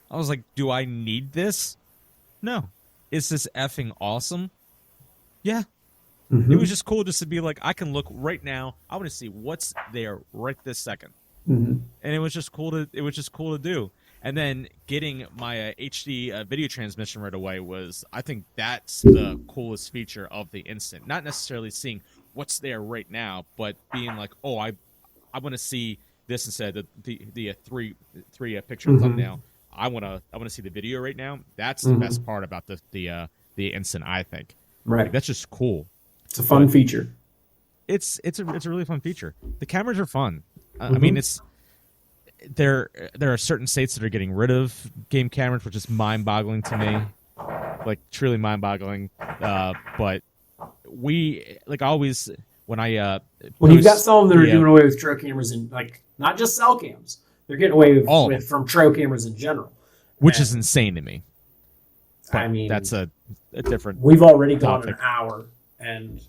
I was like, do I need this? No. Is this effing awesome? Yeah. Mm-hmm. It was just cool just to be like, I can look right now. I want to see what's there right this second. Mm-hmm. And it was just cool to do. And then getting my HD video transmission right away I think that's the coolest feature of the instant. Not necessarily seeing what's there right now, but being like, oh, I want to see this instead of the three picture thumbnail. I want to see the video right now. That's the best part about the instant, I think. Right. Like, that's just cool. It's a fun feature. It's a really fun feature. The cameras are fun. I mean, there are certain states that are getting rid of game cameras, which is mind-boggling to me. Like truly mind-boggling. But we always when you've got some that are doing away with trail cameras and like not just cell cams. They're getting away with from trail cameras in general, which is insane to me. But I mean, that's a different. We've already gone an hour, and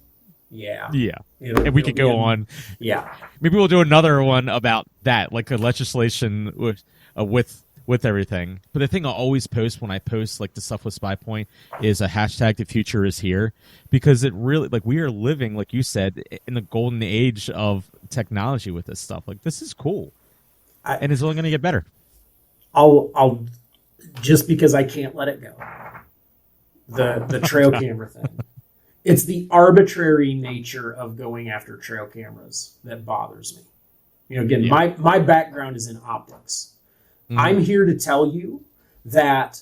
and we could go on. Yeah, maybe we'll do another one about that, like a legislation with everything. But the thing I'll always post when I post like the stuff with SPYPOINT is a hashtag "The future is here," because it really we are living, like you said, in the golden age of technology with this stuff. Like this is cool. And it's only going to get better. I'll just because I can't let it go. The trail camera thing. It's the arbitrary nature of going after trail cameras that bothers me. Again, my background is in optics. I'm here to tell you that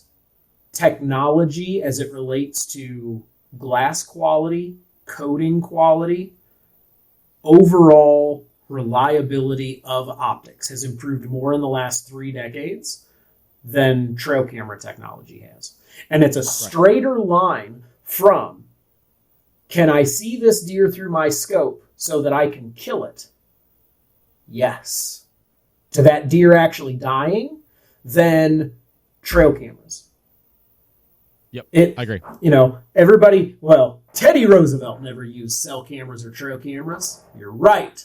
technology as it relates to glass quality, coating quality, overall reliability of optics has improved more in the last 3 decades than trail camera technology has. And it's a straighter line from, can I see this deer through my scope so that I can kill it? Yes. To that deer actually dying than trail cameras. Yep, I agree. Teddy Roosevelt never used cell cameras or trail cameras. You're right.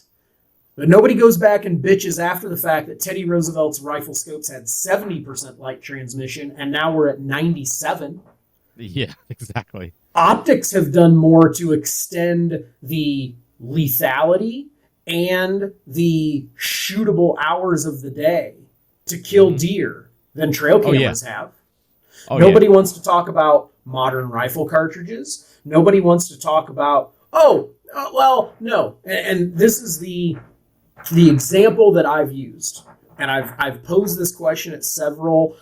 But nobody goes back and bitches after the fact that Teddy Roosevelt's rifle scopes had 70% light transmission, and now we're at 97. Yeah, exactly. Optics have done more to extend the lethality and the shootable hours of the day to kill deer than trail cameras have. Nobody wants to talk about modern rifle cartridges. Nobody wants to talk about, no. And this is the example that I've used. And I've posed this question at several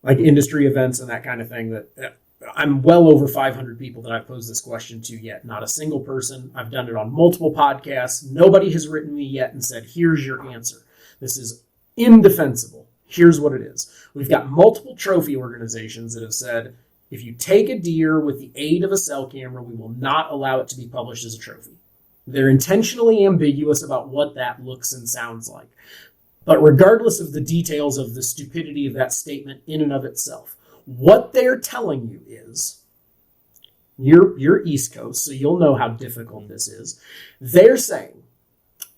like industry events and that kind of thing, that I'm well over 500 people that I've posed this question to yet. Not a single person. I've done it on multiple podcasts. Nobody has written me yet and said, here's your answer. This is indefensible. Here's what it is. We've got multiple trophy organizations that have said, if you take a deer with the aid of a cell camera, we will not allow it to be published as a trophy. They're intentionally ambiguous about what that looks and sounds like. But regardless of the details of the stupidity of that statement in and of itself, what they're telling you is, you're East Coast, so you'll know how difficult this is. They're saying,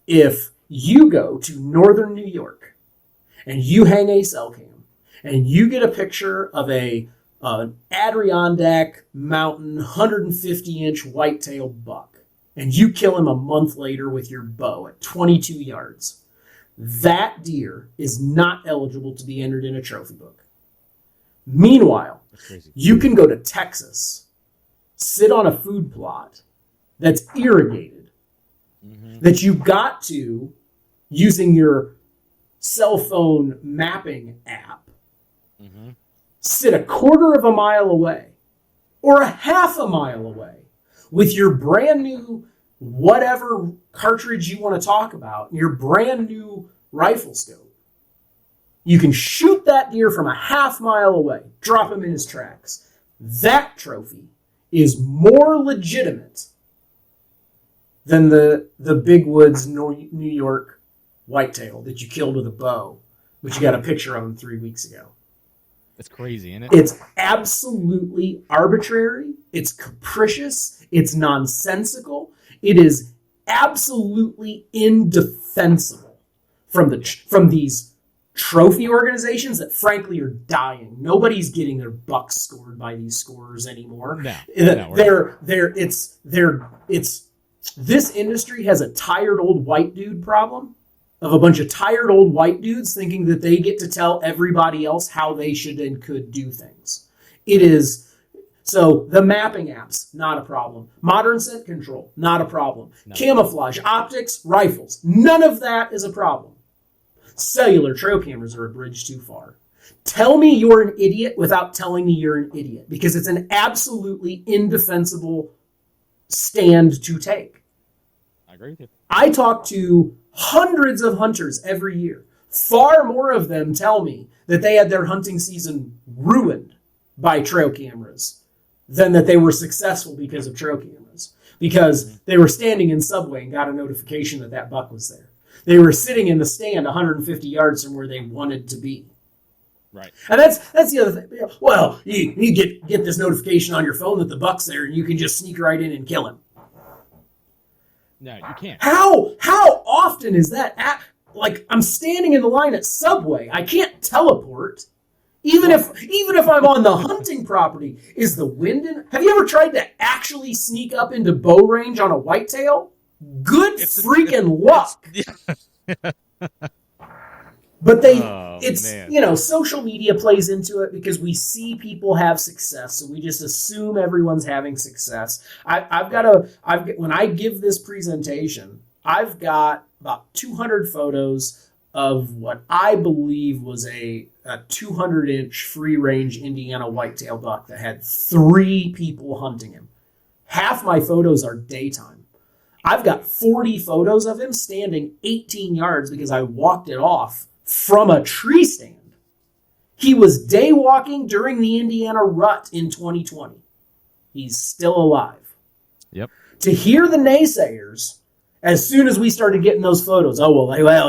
if you go to northern New York and you hang a cell cam and you get a picture of an Adirondack mountain 150-inch whitetail buck, and you kill him a month later with your bow at 22 yards, that deer is not eligible to be entered in a trophy book. Meanwhile, you can go to Texas, sit on a food plot that's irrigated, that you got to using your cell phone mapping app, sit a quarter of a mile away or a half a mile away with your brand new whatever cartridge you want to talk about, your brand new rifle scope. You can shoot that deer from a half mile away, drop him in his tracks. That trophy is more legitimate than the big woods New York whitetail that you killed with a bow, which you got a picture of him 3 weeks ago. That's crazy, isn't it? It's absolutely arbitrary. It's capricious. It's nonsensical. It is absolutely indefensible from these trophy organizations that frankly are dying. Nobody's getting their bucks scored by these scorers anymore. This industry has a tired old white dude problem of a bunch of tired old white dudes thinking that they get to tell everybody else how they should and could do things. It is, so the mapping apps, not a problem. Modern scent control, not a problem. No. Camouflage, optics, rifles, none of that is a problem. Cellular trail cameras are a bridge too far. Tell me you're an idiot without telling me you're an idiot, because it's an absolutely indefensible stand to take. I agree with you. I talk to hundreds of hunters every year. Far more of them tell me that they had their hunting season ruined by trail cameras than that they were successful because of trail cameras. Because they were standing in Subway and got a notification that that buck was there. They were sitting in the stand 150 yards from where they wanted to be. Right. And that's the other thing. Well, you get this notification on your phone that the buck's there and you can just sneak right in and kill him. No, you can't. How often is that? Like, I'm standing in the line at Subway. I can't teleport. Even if I'm on the hunting property, is the wind in? Have you ever tried to actually sneak up into bow range on a whitetail? Good freaking luck. But social media plays into it because we see people have success, so we just assume everyone's having success. When I give this presentation, I've got about 200 photos of what I believe was a 200-inch free-range Indiana whitetail buck that had 3 people hunting him. Half my photos are daytime. I've got 40 photos of him standing 18 yards because I walked it off from a tree stand. He was day walking during the Indiana rut in 2020. He's still alive. Yep. To hear the naysayers, as soon as we started getting those photos,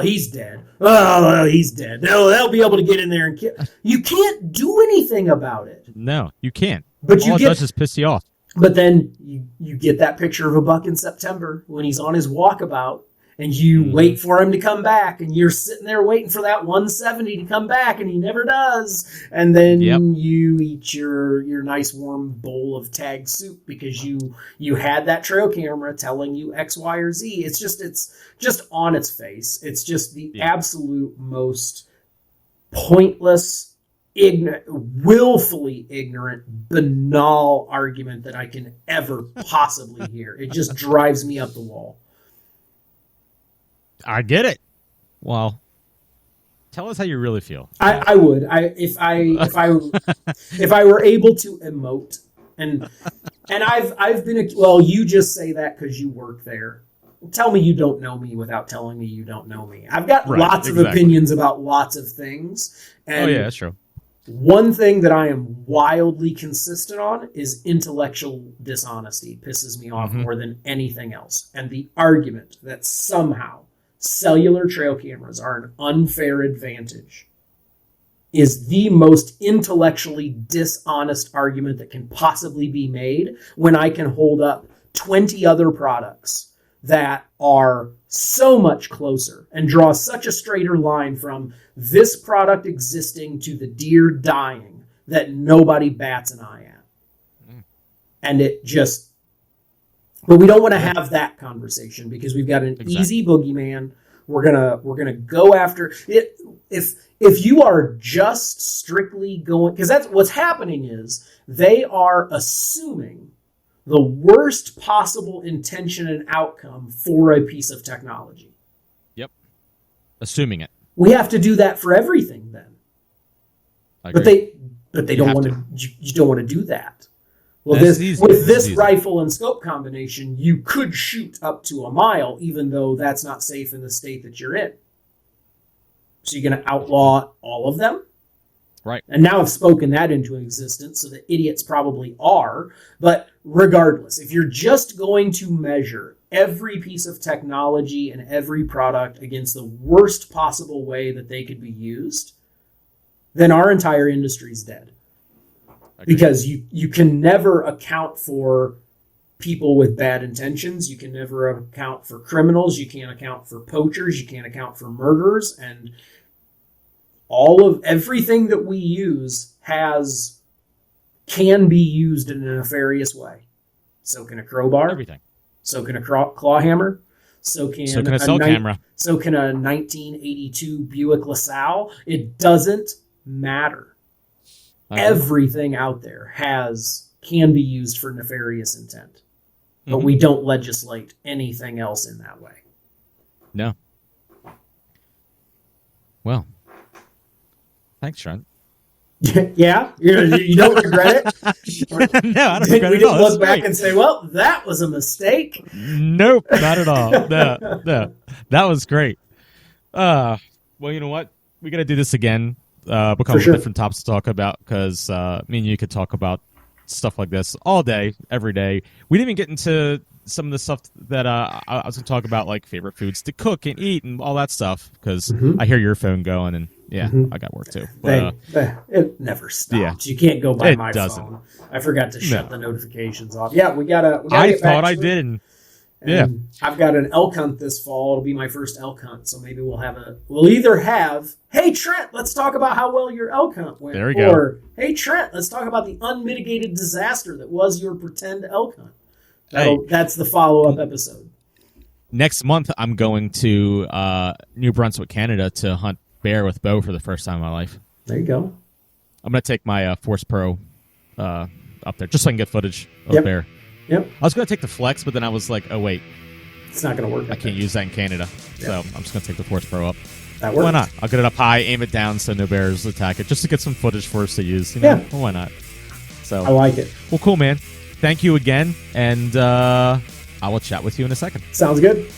he's dead. Oh, he's dead. They'll be able to get in there and kill. You can't do anything about it. No, you can't. But all it does is piss you off. But then you get that picture of a buck in September when he's on his walkabout, and you wait for him to come back, and you're sitting there waiting for that 170 to come back, and he never does. And then you eat your nice warm bowl of tag soup because you had that trail camera telling you X, Y, or Z. It's just on its face. It's just the absolute most pointless, willfully ignorant, banal argument that I can ever possibly hear. It just drives me up the wall. I get it. Well, tell us how you really feel. I would. If I were able to emote, and I've been you just say that because you work there. Tell me you don't know me without telling me you don't know me. I've got lots of opinions about lots of things. And that's true. One thing that I am wildly consistent on is intellectual dishonesty. It pisses me off more than anything else. And the argument that somehow cellular trail cameras are an unfair advantage is the most intellectually dishonest argument that can possibly be made when I can hold up 20 other products that are so much closer and draw such a straighter line from this product existing to the deer dying that nobody bats an eye at. And it just... But we don't want to have that conversation because we've got an easy boogeyman. We're gonna go after it. If you are just strictly going... Because that's what's happening is they are assuming the worst possible intention and outcome for a piece of technology. Yep. Assuming it. We have to do that for everything then. But they don't want to. You don't want to do that. Well, with this rifle and scope combination, you could shoot up to a mile, even though that's not safe in the state that you're in. So you're going to outlaw all of them? Right. And now I've spoken that into existence, so the idiots probably are. But regardless, if you're just going to measure every piece of technology and every product against the worst possible way that they could be used, then our entire industry is dead. Because you can never account for people with bad intentions. You can never account for criminals. You can't account for poachers. You can't account for murderers. And all of everything that we use can be used in a nefarious way. So can a crowbar. Everything. So can a claw hammer. So can a cell camera. So can a 1982 Buick LaSalle. It doesn't matter. Everything out there can be used for nefarious intent. But we don't legislate anything else in that way. No. Well, thanks, Trent. Yeah? You don't regret it? No, I don't regret it at all. We didn't look back and say, well, that was a mistake. Nope, not at all. No. That was great. Well, you know what? We got to do this again. Because of different topics to talk about, because me and you could talk about stuff like this all day, every day. We didn't even get into some of the stuff that I was going to talk about, like favorite foods to cook and eat and all that stuff, because I hear your phone going, and I got work too. But, it never stops. Yeah, you can't go by my phone. I forgot to shut the notifications off. Yeah, we gotta I thought I did. And I've got an elk hunt this fall. It'll be my first elk hunt, so maybe we'll either have, hey Trent, let's talk about how well your elk hunt went. There we go. Or, hey Trent, let's talk about the unmitigated disaster that was your pretend elk hunt. That's the follow-up episode. Next month, I'm going to New Brunswick, Canada, to hunt bear with bow for the first time in my life. There you go. I'm going to take my Force Pro up there, just so I can get footage of bear. Yep. I was going to take the Flex, but then I was like, oh, wait. It's not going to work. I can't use that in Canada. Yep. So I'm just going to take the Force Pro up. That works. Why not? I'll get it up high, aim it down so no bears attack it, just to get some footage for us to use. You know? Yeah. Well, why not? So I like it. Well, cool, man. Thank you again, and I will chat with you in a second. Sounds good.